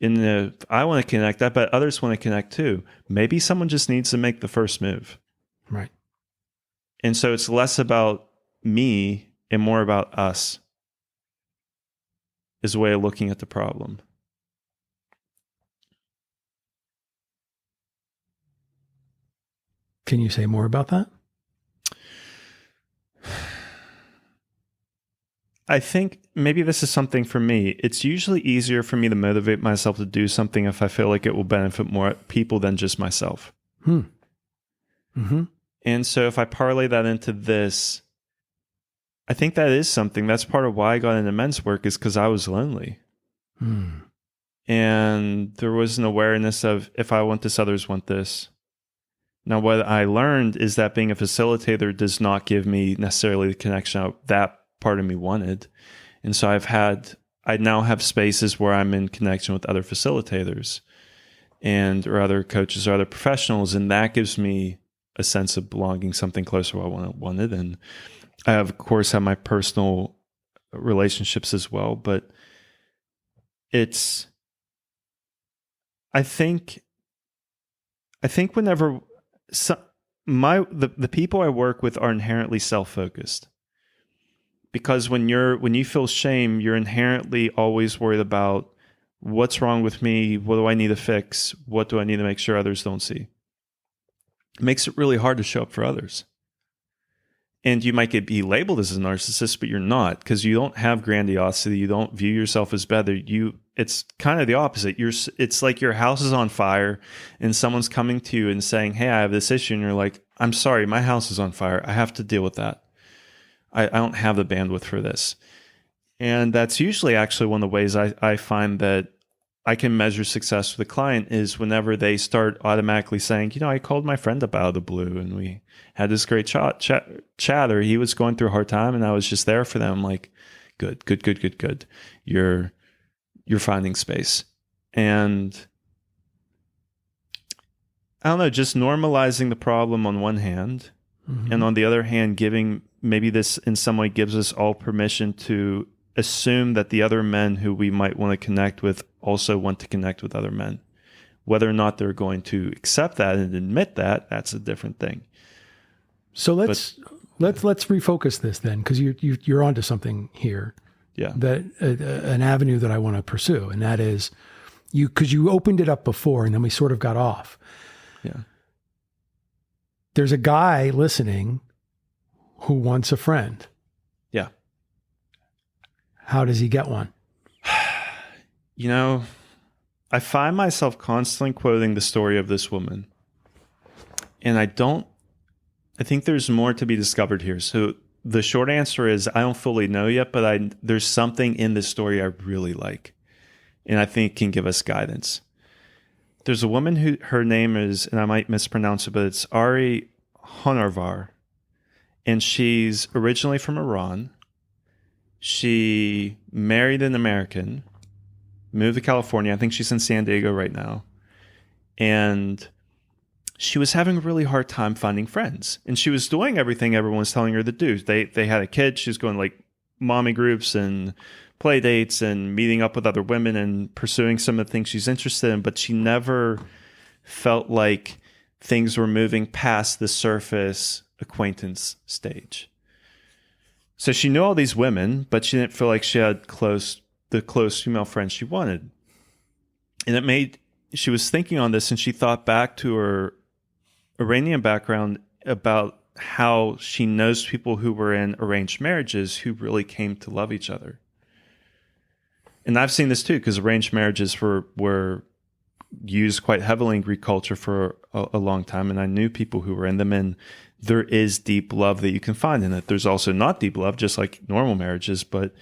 I want to connect, I bet others want to connect too. Maybe someone just needs to make the first move. Right. And so it's less about me and more about us, is a way of looking at the problem. Can you say more about that? I think maybe this is something for me. It's usually easier for me to motivate myself to do something if I feel like it will benefit more people than just myself. Mm-hmm. And so if I parlay that into this, I think that is something. That's part of why I got into men's work, is because I was lonely. And there was an awareness of, if I want this, others want this. Now, what I learned is that being a facilitator does not give me necessarily the connection that part of me wanted. And so I now have spaces where I'm in connection with other facilitators or other coaches or other professionals. And that gives me a sense of belonging, something closer to what I wanted. And I, of course, have my personal relationships as well. But I think whenever the people I work with are inherently self-focused, because when you feel shame, you're inherently always worried about what's wrong with me, what do I need to fix, what do I need to make sure others don't see. It makes it really hard to show up for others. And you might be labeled as a narcissist, but you're not, because you don't have grandiosity. You don't view yourself as better. It's kind of the opposite. It's like your house is on fire and someone's coming to you and saying, hey, I have this issue. And you're like, I'm sorry, my house is on fire. I have to deal with that. I don't have the bandwidth for this. And that's usually actually one of the ways I find that I can measure success with a client is whenever they start automatically saying, I called my friend up out of the blue and we had this great chat, or he was going through a hard time and I was just there for them. I'm like, good. You're finding space. And I don't know, just normalizing the problem on one hand, and on the other hand, giving, maybe this in some way gives us all permission to assume that the other men who we might want to connect with also want to connect with other men. Whether or not they're going to accept that and admit that, that's a different thing. So let's refocus this then, because you're onto something here. Yeah. That an avenue that I want to pursue, and that is because you opened it up before, and then we sort of got off. Yeah. There's a guy listening who wants a friend. Yeah. How does he get one? I find myself constantly quoting the story of this woman. And I think there's more to be discovered here. So the short answer is I don't fully know yet, but there's something in this story I really like. And I think can give us guidance. There's a woman who, her name is, and I might mispronounce it, but it's Ari Honarvar. And she's originally from Iran. She married an American, moved to California. I think she's in San Diego right now. And she was having a really hard time finding friends. And she was doing everything everyone was telling her to do. They had a kid. She was going like mommy groups and play dates and meeting up with other women and pursuing some of the things she's interested in. But she never felt like things were moving past the surface acquaintance stage. So she knew all these women, but she didn't feel like she had the close female friends she wanted. And she was thinking on this, and she thought back to her Iranian background about how she knows people who were in arranged marriages who really came to love each other. And I've seen this too, because arranged marriages were used quite heavily in Greek culture for a long time. And I knew people who were in them, and there is deep love that you can find in it. There's also not deep love, just like normal marriages. But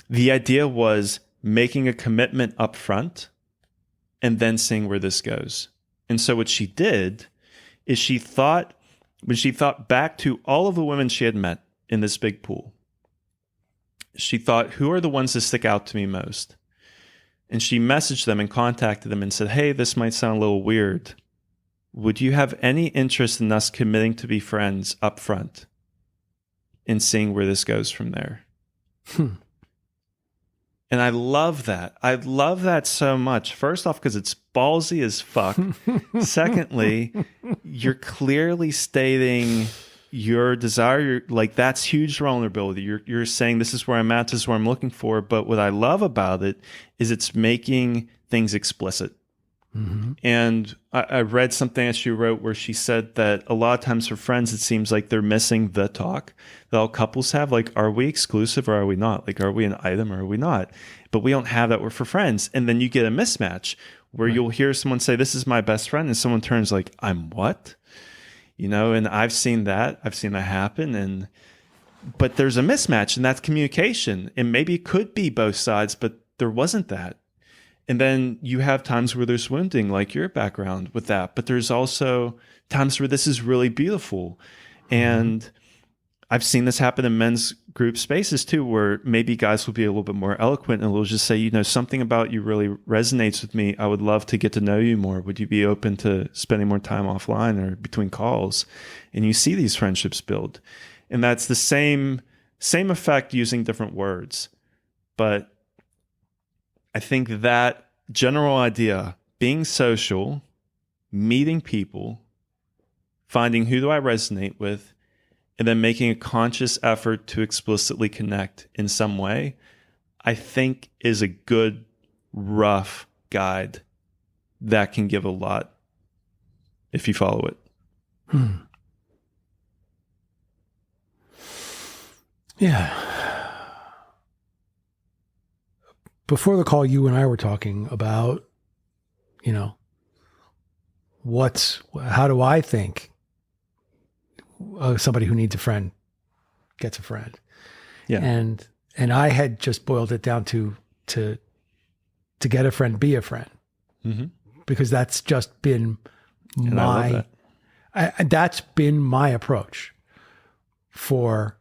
the idea was making a commitment up front and then seeing where this goes. And so what she did is when she thought back to all of the women she had met in this big pool, she thought, who are the ones that stick out to me most? And she messaged them and contacted them and said, hey, this might sound a little weird. Would you have any interest in us committing to be friends up front and seeing where this goes from there? And I love that. I love that so much. First off, because it's ballsy as fuck. Secondly, you're clearly stating your desire. Like, that's huge vulnerability. You're saying, this is where I'm at, this is where I'm looking for. But what I love about it is it's making things explicit. Mm-hmm. And I read something that she wrote where she said that a lot of times for friends, it seems like they're missing the talk that all couples have. Like, are we exclusive or are we not? Like, are we an item or are we not? But we don't have that. We're for friends. And then you get a mismatch where you'll hear someone say, this is my best friend. And someone turns like, I'm what? You know, and I've seen that. I've seen that happen. But there's a mismatch, and that's communication. And maybe it could be both sides, but there wasn't that. And then you have times where there's wounding, like your background with that. But there's also times where this is really beautiful. And I've seen this happen in men's group spaces too, where maybe guys will be a little bit more eloquent and will just say, you know, something about you really resonates with me. I would love to get to know you more. Would you be open to spending more time offline or between calls? And you see these friendships build. And that's the same effect using different words. But I think that general idea, being social, meeting people, finding who do I resonate with, and then making a conscious effort to explicitly connect in some way, I think is a good, rough guide that can give a lot if you follow it. Yeah. Before the call, you and I were talking about, you know, how do I think somebody who needs a friend gets a friend? Yeah. And I had just boiled it down to get a friend, be a friend, because that's just been And I love that. that's been my approach for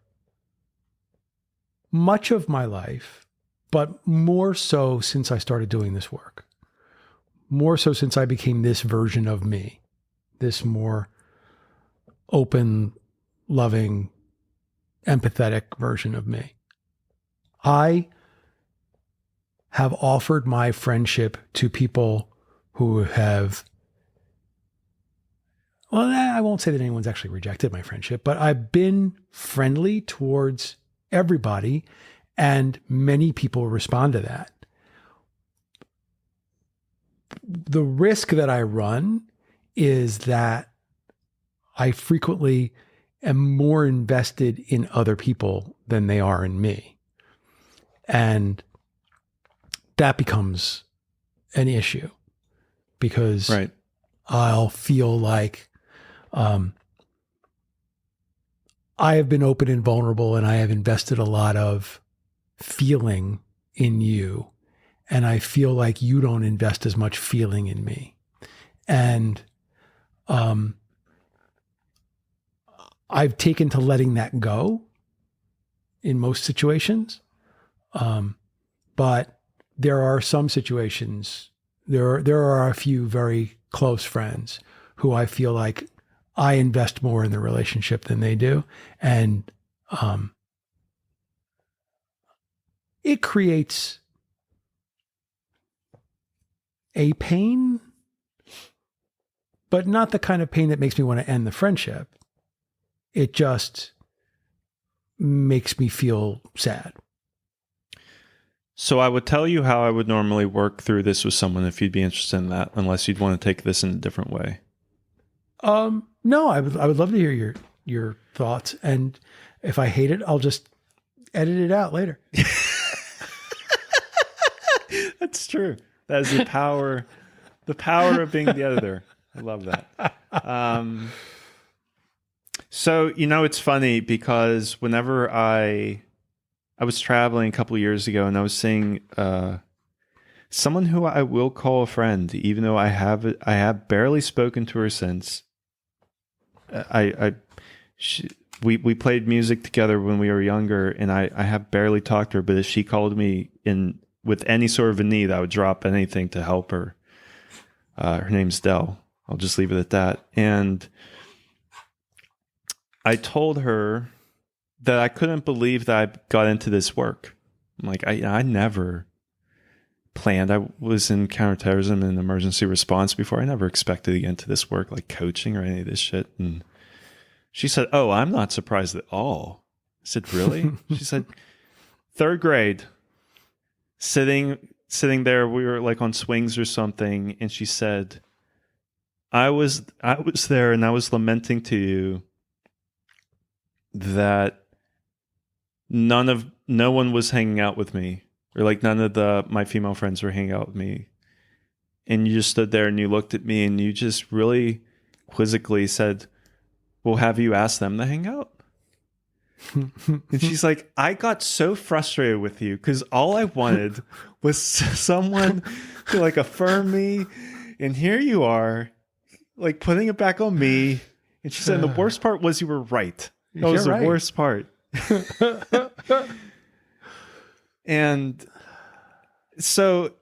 much of my life. But more so since I started doing this work, more so since I became this version of me, this more open, loving, empathetic version of me. I have offered my friendship to people who have, well, I won't say that anyone's actually rejected my friendship, but I've been friendly towards everybody. And many people respond to that. The risk that I run is that I frequently am more invested in other people than they are in me. And that becomes an issue because I'll feel like I have been open and vulnerable, and I have invested a lot of feeling in you, and I feel like you don't invest as much feeling in me. And I've taken to letting that go in most situations. But there are some situations, there are a few very close friends who I feel like I invest more in the relationship than they do. And it creates a pain, but not the kind of pain that makes me want to end the friendship. It just makes me feel sad. So I would tell you how I would normally work through this with someone if you'd be interested in that, unless you'd want to take this in a different way. No, I would love to hear your thoughts. And if I hate it, I'll just edit it out later. That's true. That is the power of being the editor. I love that. So, you know, it's funny because whenever I was traveling a couple of years ago and I was seeing someone who I will call a friend, even though I have barely spoken to her since. We played music together when we were younger, and I have barely talked to her, but if she called me in with any sort of a need, I would drop anything to help her. Her name's Dell. I'll just leave it at that. And I told her that I couldn't believe that I got into this work. I'm like, I never planned. I was in counterterrorism and emergency response before. I never expected to get into this work, like coaching or any of this shit. And she said, "Oh, I'm not surprised at all." I said, "Really?" She said, "Third grade, sitting there, we were like on swings or something, and she said, I was there and I was lamenting to you that no one was hanging out with me, or like none of my female friends were hanging out with me. And you just stood there and you looked at me and you just really quizzically said, well, have you asked them to hang out?" And she's like, "I got so frustrated with you because all I wanted was someone to like affirm me. And here you are, like putting it back on me." And she said, "The worst part was you were right. That was the worst part." And so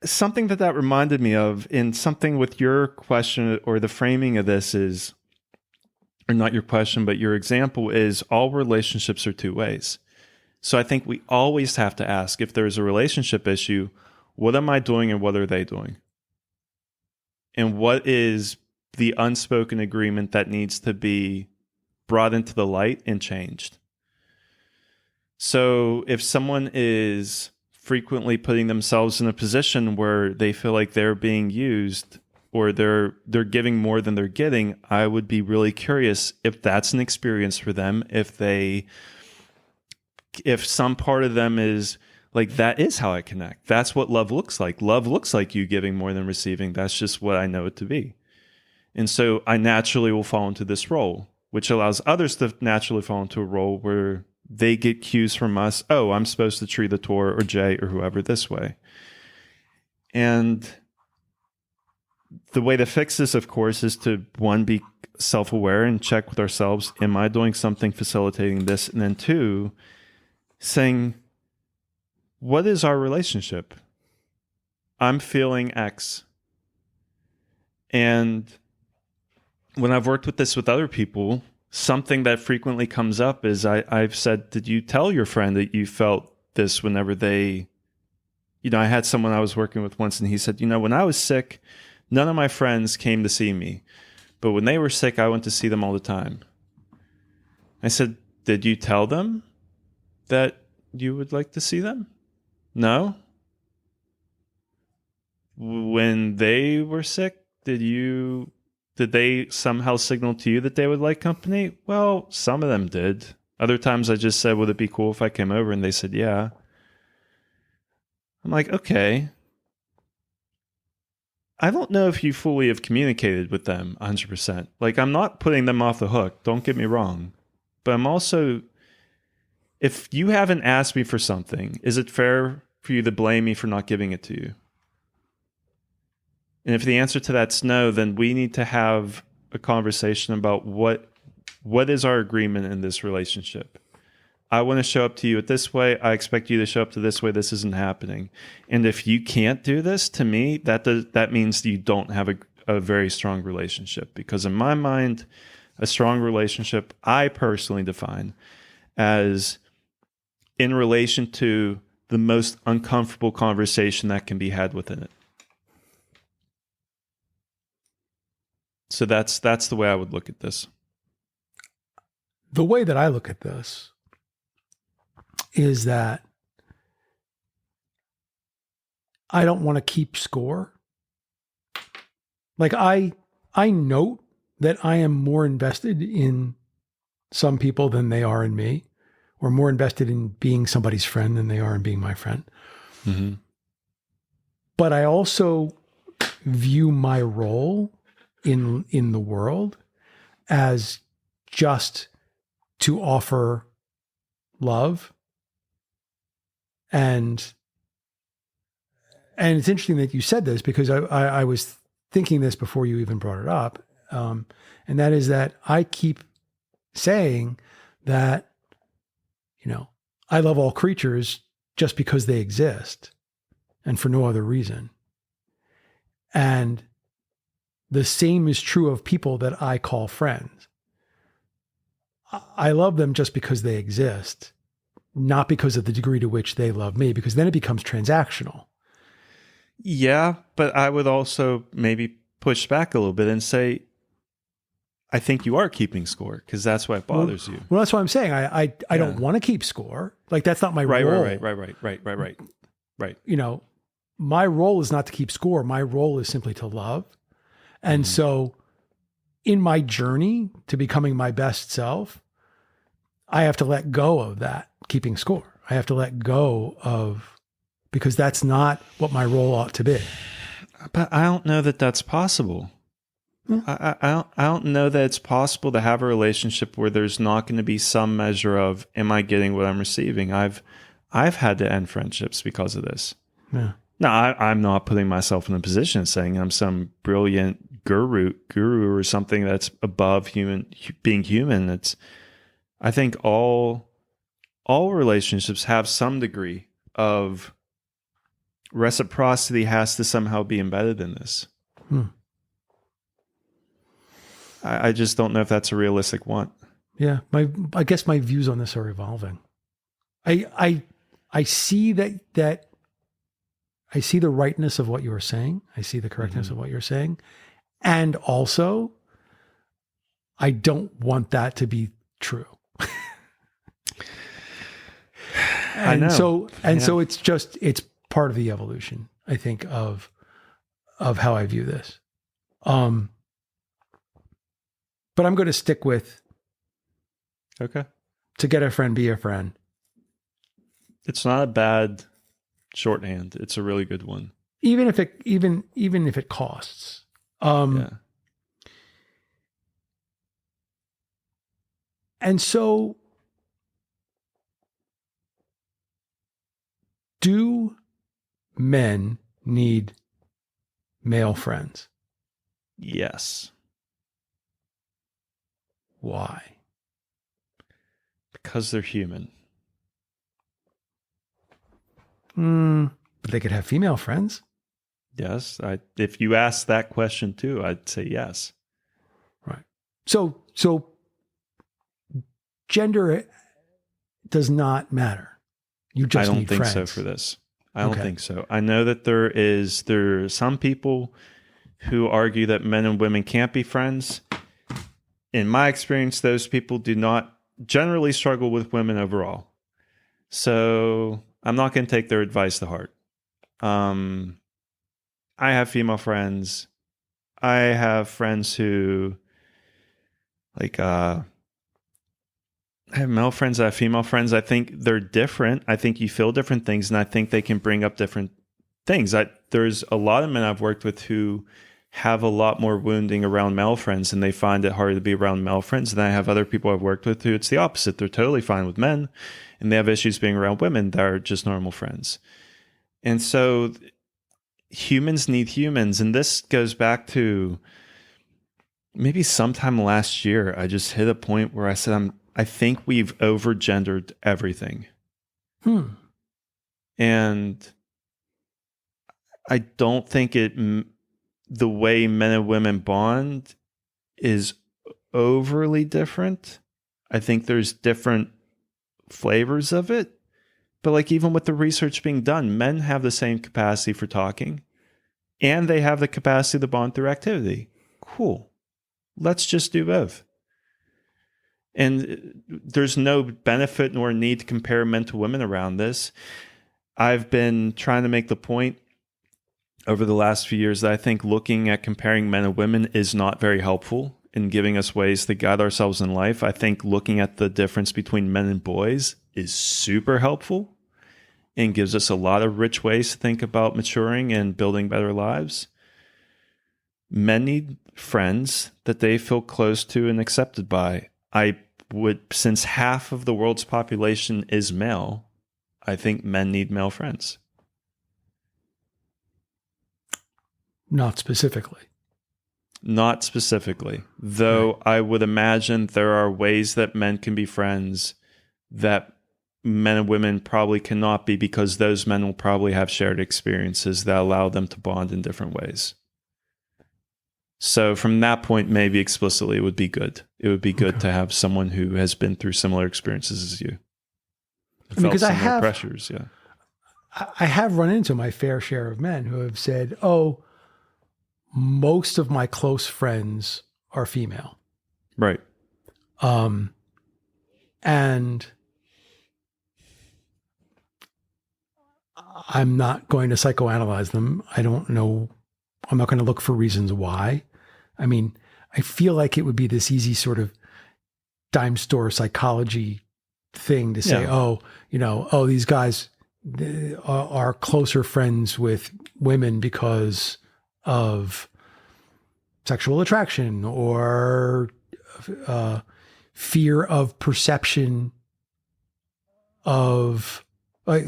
something that reminded me of, in something with your question or the framing of this is, or not your question, but your example is, all relationships are two ways. So I think we always have to ask, if there's a relationship issue, what am I doing and what are they doing? And what is the unspoken agreement that needs to be brought into the light and changed? So if someone is frequently putting themselves in a position where they feel like they're being used, or they're giving more than they're getting, I would be really curious if that's an experience for them, if some part of them is like, that is how I connect. That's what love looks like. Love looks like you giving more than receiving. That's just what I know it to be. And so I naturally will fall into this role, which allows others to naturally fall into a role where they get cues from us. Oh, I'm supposed to treat the Tor or Jay or whoever this way. And the way to fix this, of course, is to, one, be self-aware and check with ourselves. Am I doing something facilitating this? And then two, saying, what is our relationship? I'm feeling X. And when I've worked with this with other people, something that frequently comes up is I've said, did you tell your friend that you felt this whenever they, I had someone I was working with once, and he said, when I was sick, none of my friends came to see me, but when they were sick, I went to see them all the time. I said, did you tell them that you would like to see them? No. When they were sick, did they somehow signal to you that they would like company? Well, some of them did. Other times I just said, would it be cool if I came over? And they said, yeah. I'm like, okay. I don't know if you fully have communicated with them 100%. Like, I'm not putting them off the hook. Don't get me wrong. But I'm also, if you haven't asked me for something, is it fair for you to blame me for not giving it to you? And if the answer to that's no, then we need to have a conversation about what is our agreement in this relationship. I want to show up to you this way. I expect you to show up to this way. This isn't happening. And if you can't do this, to me, that means you don't have a very strong relationship. Because in my mind, a strong relationship, I personally define as in relation to the most uncomfortable conversation that can be had within it. So that's the way I would look at this. The way that I look at this is that I don't want to keep score. Like I note that I am more invested in some people than they are in me, or more invested in being somebody's friend than they are in being my friend. Mm-hmm. But I also view my role in the world as just to offer love. And it's interesting that you said this, because I was thinking this before you even brought it up. And that is that I keep saying that, I love all creatures just because they exist and for no other reason. And the same is true of people that I call friends. I love them just because they exist, not because of the degree to which they love me, because then it becomes transactional. Yeah, but I would also maybe push back a little bit and say, I think you are keeping score because that's why it bothers you. Well, that's what I'm saying. I don't want to keep score. Like, that's not my role. Right. You know, my role is not to keep score. My role is simply to love. And so in my journey to becoming my best self, I have to let go of that keeping score. I have to let go of, because that's not what my role ought to be. But I don't know that that's possible. I don't know that it's possible to have a relationship where there's not going to be some measure of, am I getting what I'm receiving? I've had to end friendships because of this. Yeah. Now, I'm not putting myself in a position of saying I'm some brilliant guru or something that's above being human. I think all relationships have some degree of reciprocity has to somehow be embedded in this. I just don't know if that's a realistic want. Yeah. I guess my views on this are evolving. I see that I see the rightness of what you were saying. I see the correctness of what you're saying. And also, I don't want that to be true. I know. So it's part of the evolution, I think, of how I view this. But I'm going to stick with, Okay. To get a friend, be a friend. It's not a bad shorthand. It's a really good one. Even if it costs. Yeah. And so, do men need male friends? Yes. Why? Because they're human. But they could have female friends. Yes. If you ask that question too, I'd say yes. Right. So gender does not matter. You just need friends. I don't think so for this. I don't think so. I know that there are some people who argue that men and women can't be friends. In my experience, those people do not generally struggle with women overall. So I'm not going to take their advice to heart. I have female friends. I have friends who I have male friends, I have female friends. I think they're different. I think you feel different things, and I think they can bring up different things. There's a lot of men I've worked with who have a lot more wounding around male friends, and they find it harder to be around male friends. And I have other people I've worked with who it's the opposite. They're totally fine with men, and they have issues being around women that are just normal friends. And so humans need humans. And this goes back to maybe sometime last year, I just hit a point where I said, I think we've over-gendered everything. And I don't think the way men and women bond is overly different. I think there's different flavors of it. But even with the research being done, men have the same capacity for talking, and they have the capacity to bond through activity. Cool. Let's just do both. And there's no benefit nor need to compare men to women around this. I've been trying to make the point over the last few years that I think looking at comparing men and women is not very helpful in giving us ways to guide ourselves in life. I think looking at the difference between men and boys is super helpful and gives us a lot of rich ways to think about maturing and building better lives. Men need friends that they feel close to and accepted by. Since half of the world's population is male, I think men need male friends. Not specifically. Not specifically, though. Right. I would imagine there are ways that men can be friends that men and women probably cannot be, because those men will probably have shared experiences that allow them to bond in different ways. So from that point, maybe explicitly, it would be good. It would be good to have someone who has been through similar experiences as you. I mean, because I similar have pressures. Yeah. I have run into my fair share of men who have said, "Oh, most of my close friends are female." Right. And I'm not going to psychoanalyze them. I don't know. I'm not going to look for reasons why. I mean, I feel like it would be this easy sort of dime store psychology thing to say, these guys are closer friends with women because of sexual attraction or fear of perception of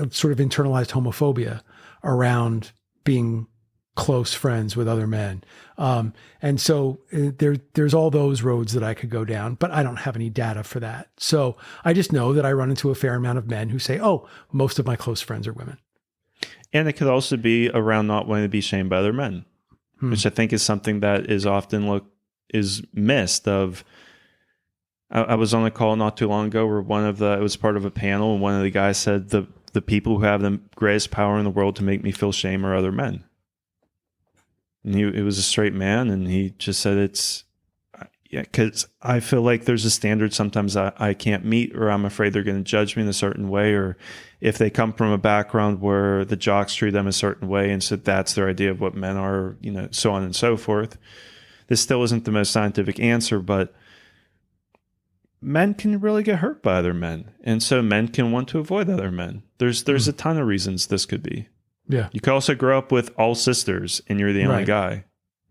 sort of internalized homophobia around being close friends with other men. And so there's all those roads that I could go down, but I don't have any data for that. So I just know that I run into a fair amount of men who say, "Oh, most of my close friends are women." And it could also be around not wanting to be shamed by other men, which I think is something that is often is missed. I was on a call not too long ago where it was part of a panel, and one of the guys said the people who have the greatest power in the world to make me feel shame are other men. And it was a straight man, and he just said because I feel like there's a standard sometimes I can't meet, or I'm afraid they're going to judge me in a certain way, or if they come from a background where the jocks treat them a certain way, and so that's their idea of what men are, so on and so forth. This still isn't the most scientific answer, but men can really get hurt by other men, and so men can want to avoid other men. There's a ton of reasons this could be. Yeah. You could also grow up with all sisters and you're the only guy,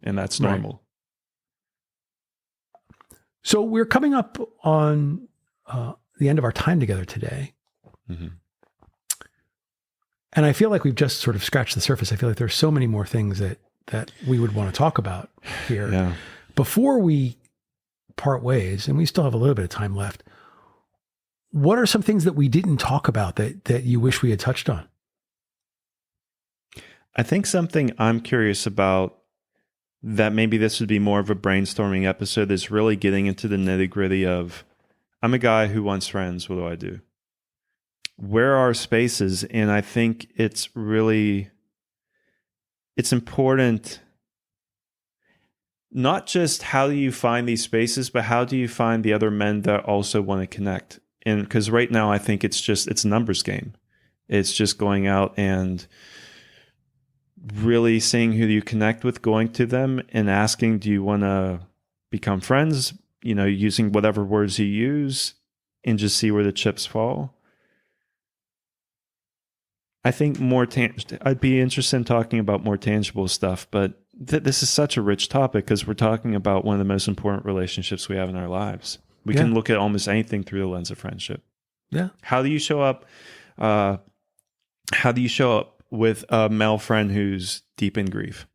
and that's normal. Right. So we're coming up on the end of our time together today. Mm-hmm. And I feel like we've just sort of scratched the surface. I feel like there's so many more things that we would want to talk about here. Yeah. Before we part ways, and we still have a little bit of time left, what are some things that we didn't talk about that you wish we had touched on? I think something I'm curious about, that maybe this would be more of a brainstorming episode, is really getting into the nitty-gritty of, I'm a guy who wants friends. What do I do? Where are spaces? And I think it's important, not just how do you find these spaces, but how do you find the other men that also want to connect? And because right now I think it's a numbers game. It's just going out and really seeing who you connect with, going to them and asking, do you want to become friends? Using whatever words you use, and just see where the chips fall. I think I'd be interested in talking about more tangible stuff, but this is such a rich topic because we're talking about one of the most important relationships we have in our lives. We can look at almost anything through the lens of friendship. Yeah. How do you show up? How do you show up with a male friend who's deep in grief?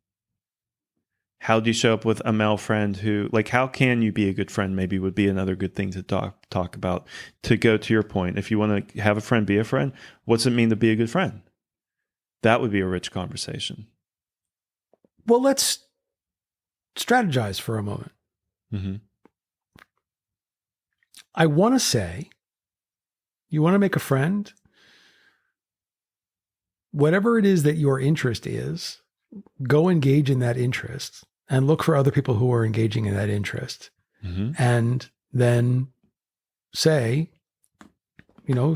How do you show up with a male friend who, how can you be a good friend? Maybe would be another good thing to talk about. To go to your point, if you want to have a friend, be a friend, what's it mean to be a good friend? That would be a rich conversation. Well, let's strategize for a moment. Mm-hmm. I want to say, you want to make a friend? Whatever it is that your interest is, go engage in that interest and look for other people who are engaging in that interest. Mm-hmm. And then say,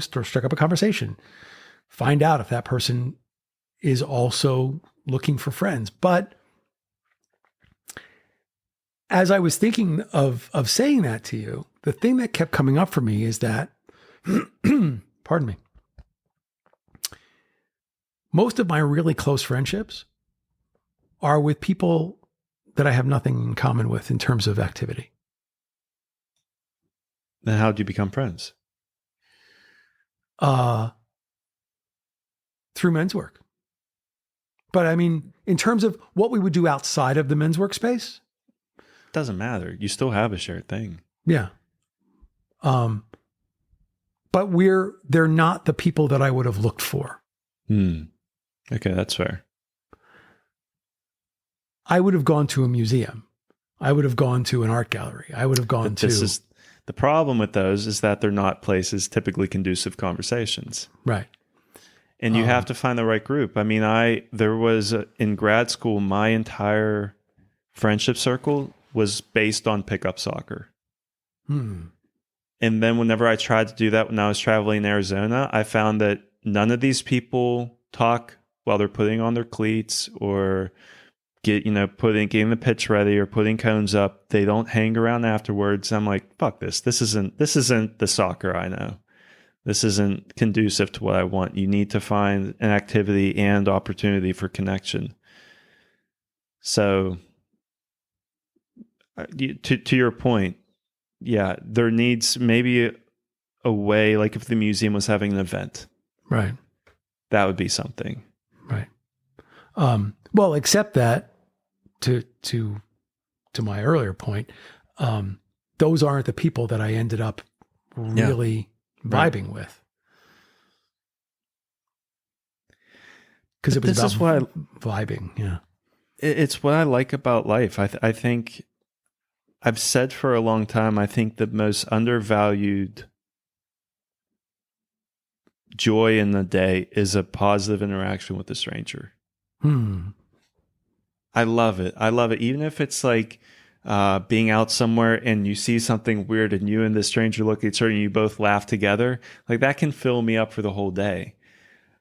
strike up a conversation. Find out if that person is also looking for friends. But as I was thinking of saying that to you, the thing that kept coming up for me is that, pardon me, most of my really close friendships are with people that I have nothing in common with in terms of activity. Then how do you become friends? Through men's work. But I mean, in terms of what we would do outside of the men's workspace, doesn't matter. You still have a shared thing. Yeah. But they're not the people that I would have looked for. Okay, that's fair. I would have gone to a museum. I would have gone to an art gallery. I would have gone to... The problem with those is that they're not places typically conducive conversations. Right. And you have to find the right group. I mean, in grad school, my entire friendship circle was based on pickup soccer. And then whenever I tried to do that when I was traveling in Arizona, I found that none of these people talk while they're putting on their cleats or getting the pitch ready or putting cones up. They don't hang around afterwards. I'm like, fuck this. This isn't the soccer I know. This isn't conducive to what I want. You need to find an activity and opportunity for connection. So to your point, yeah, there needs maybe a way, like if the museum was having an event, Right. that would be something. Right. Well, except that to my earlier point, those aren't the people that I ended up really vibing with. Because it was about vibing. Yeah. It's what I like about life. I think I've said for a long time, I think the most undervalued joy in the day is a positive interaction with a stranger. I love it. I love it. Even if it's like being out somewhere and you see something weird and you and the stranger look at each other and you both laugh together, like that can fill me up for the whole day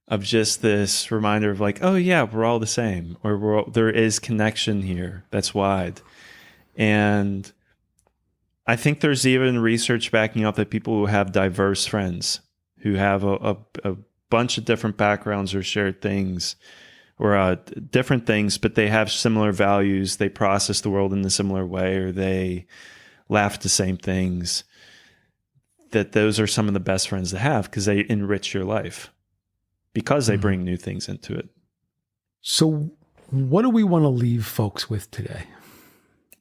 of just this reminder of like, oh yeah, we're all the same, or there is connection here that's wide. And I think there's even research backing up that people who have diverse friends, who have a bunch of different backgrounds or shared things, or different things, but they have similar values, they process the world in a similar way, or they laugh at the same things, that those are some of the best friends to have because they enrich your life, because they bring new things into it. So what do we want to leave folks with today?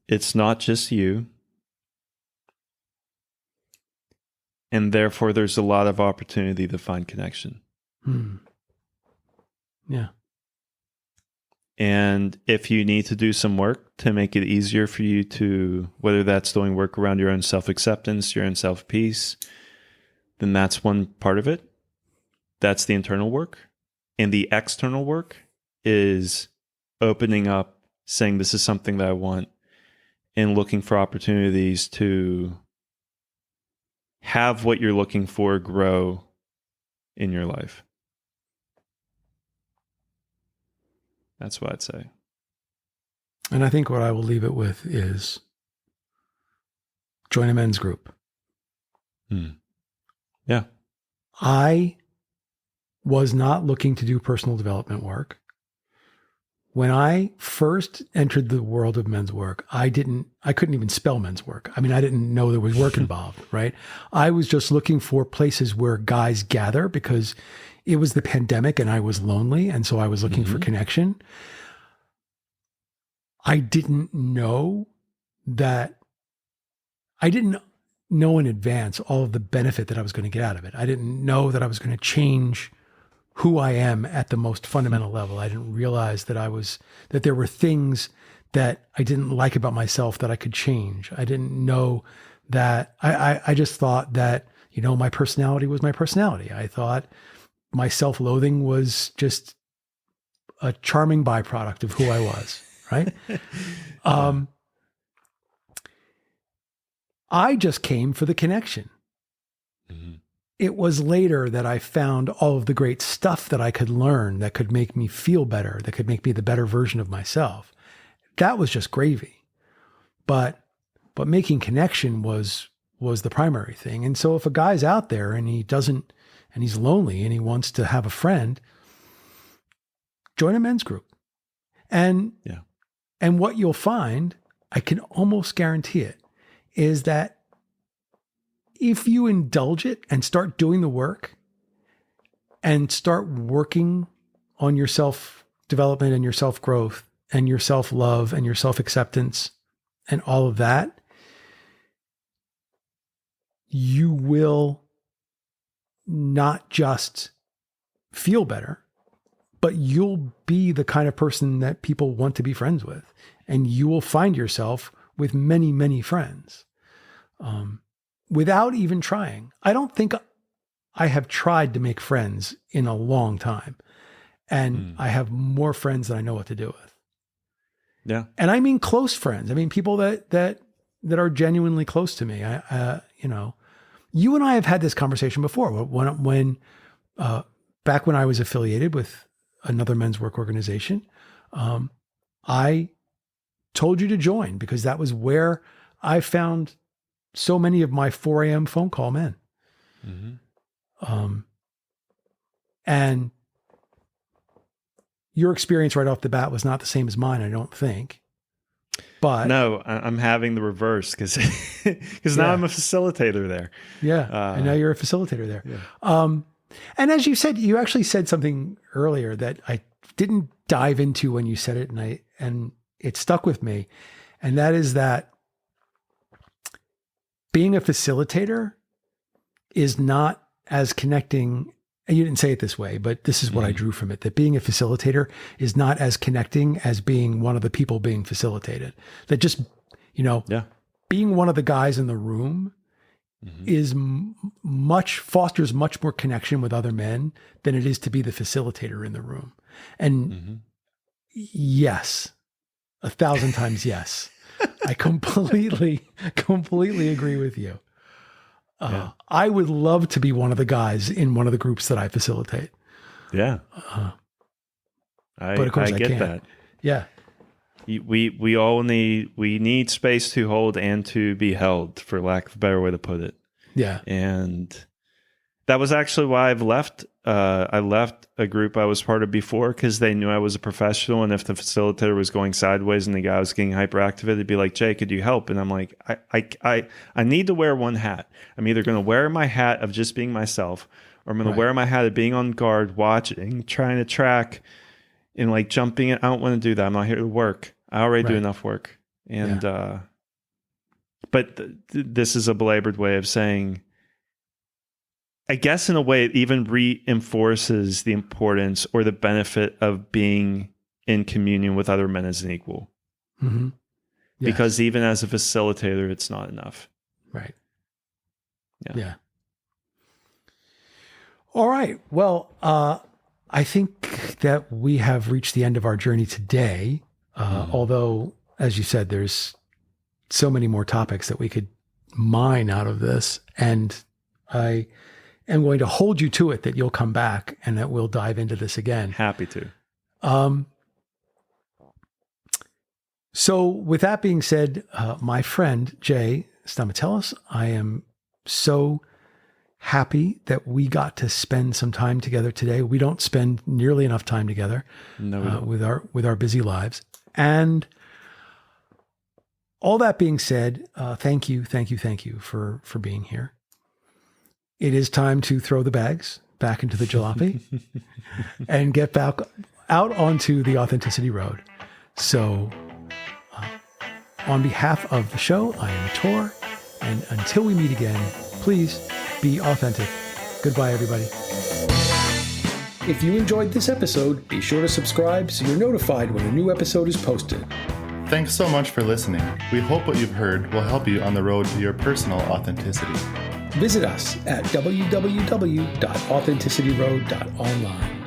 It's not just you. And therefore, there's a lot of opportunity to find connection. Yeah. And if you need to do some work to make it easier for you to, whether that's doing work around your own self-acceptance, your own self-peace, then that's one part of it. That's the internal work. And the external work is opening up, saying this is something that I want, and looking for opportunities to have what you're looking for grow in your life. That's what I'd say. And I think what I will leave it with is join a men's group. Yeah. I was not looking to do personal development work. When I first entered the world of men's work, I couldn't even spell men's work. I mean, I didn't know there was work involved, right? I was just looking for places where guys gather because it was the pandemic and I was lonely. And so I was looking for connection. I didn't know in advance all of the benefit that I was going to get out of it. I didn't know that I was going to change who I am at the most fundamental level. I didn't realize that there were things that I didn't like about myself that I could change. I didn't know that I just thought that, my personality was my personality. I thought my self-loathing was just a charming byproduct of who I was, right? I just came for the connection. It was later that I found all of the great stuff that I could learn that could make me feel better, that could make me the better version of myself. That was just gravy. But making connection was the primary thing. And so if a guy's out there and he's lonely and he wants to have a friend, join a men's group. And what you'll find, I can almost guarantee it, is that if you indulge it and start doing the work and start working on your self-development and your self-growth and your self-love and your self-acceptance and all of that, you will not just feel better, but you'll be the kind of person that people want to be friends with. And you will find yourself with many, many friends. without even trying. I don't think I have tried to make friends in a long time. And I have more friends than I know what to do with. Yeah. And I mean close friends. I mean people that are genuinely close to me. You and I have had this conversation before. When back when I was affiliated with another men's work organization, I told you to join because that was where I found so many of my 4 a.m. phone call men. And your experience right off the bat was not the same as mine, I don't think. But no, I'm having the reverse because now I'm a facilitator there. Yeah, and now you're a facilitator there. Yeah. And as you said, you actually said something earlier that I didn't dive into when you said it, and it stuck with me, and that is that being a facilitator is not as connecting. And you didn't say it this way, but this is what I drew from it, that being a facilitator is not as connecting as being one of the people being facilitated. That just, being one of the guys in the room is fosters much more connection with other men than it is to be the facilitator in the room. And yes, 1,000 times yes. I completely agree with you. I would love to be one of the guys in one of the groups that I facilitate. Yeah. But of course I get can't. that. Yeah. We need space to hold and to be held, for lack of a better way to put it. Yeah. And that was actually why I've left. I left a group I was part of before because they knew I was a professional, and if the facilitator was going sideways and the guy was getting hyperactive, it'd be like, Jay, could you help? And I'm like, I need to wear one hat. I'm either going to wear my hat of just being myself, or I'm going to wear my hat of being on guard, watching, trying to track, and like jumping in. I don't want to do that. I'm not here to work. I already do enough work. And but this is a belabored way of saying, I guess in a way, it even reinforces the importance or the benefit of being in communion with other men as an equal. Mm-hmm. Yes. Because even as a facilitator, it's not enough. Right. Yeah. All right. Well, I think that we have reached the end of our journey today. Although, as you said, there's so many more topics that we could mine out of this. And I am going to hold you to it that you'll come back and that we'll dive into this again. Happy to. So with that being said, my friend, Jay Stamatelos, I am so happy that we got to spend some time together today. We don't spend nearly enough time together with our busy lives. And all that being said, thank you for being here. It is time to throw the bags back into the jalopy and get back out onto the authenticity road. So on behalf of the show, I am Tor, and until we meet again, please be authentic. Goodbye, everybody. If you enjoyed this episode, be sure to subscribe so you're notified when a new episode is posted. Thanks so much for listening. We hope what you've heard will help you on the road to your personal authenticity. Visit us at www.authenticityroad.online.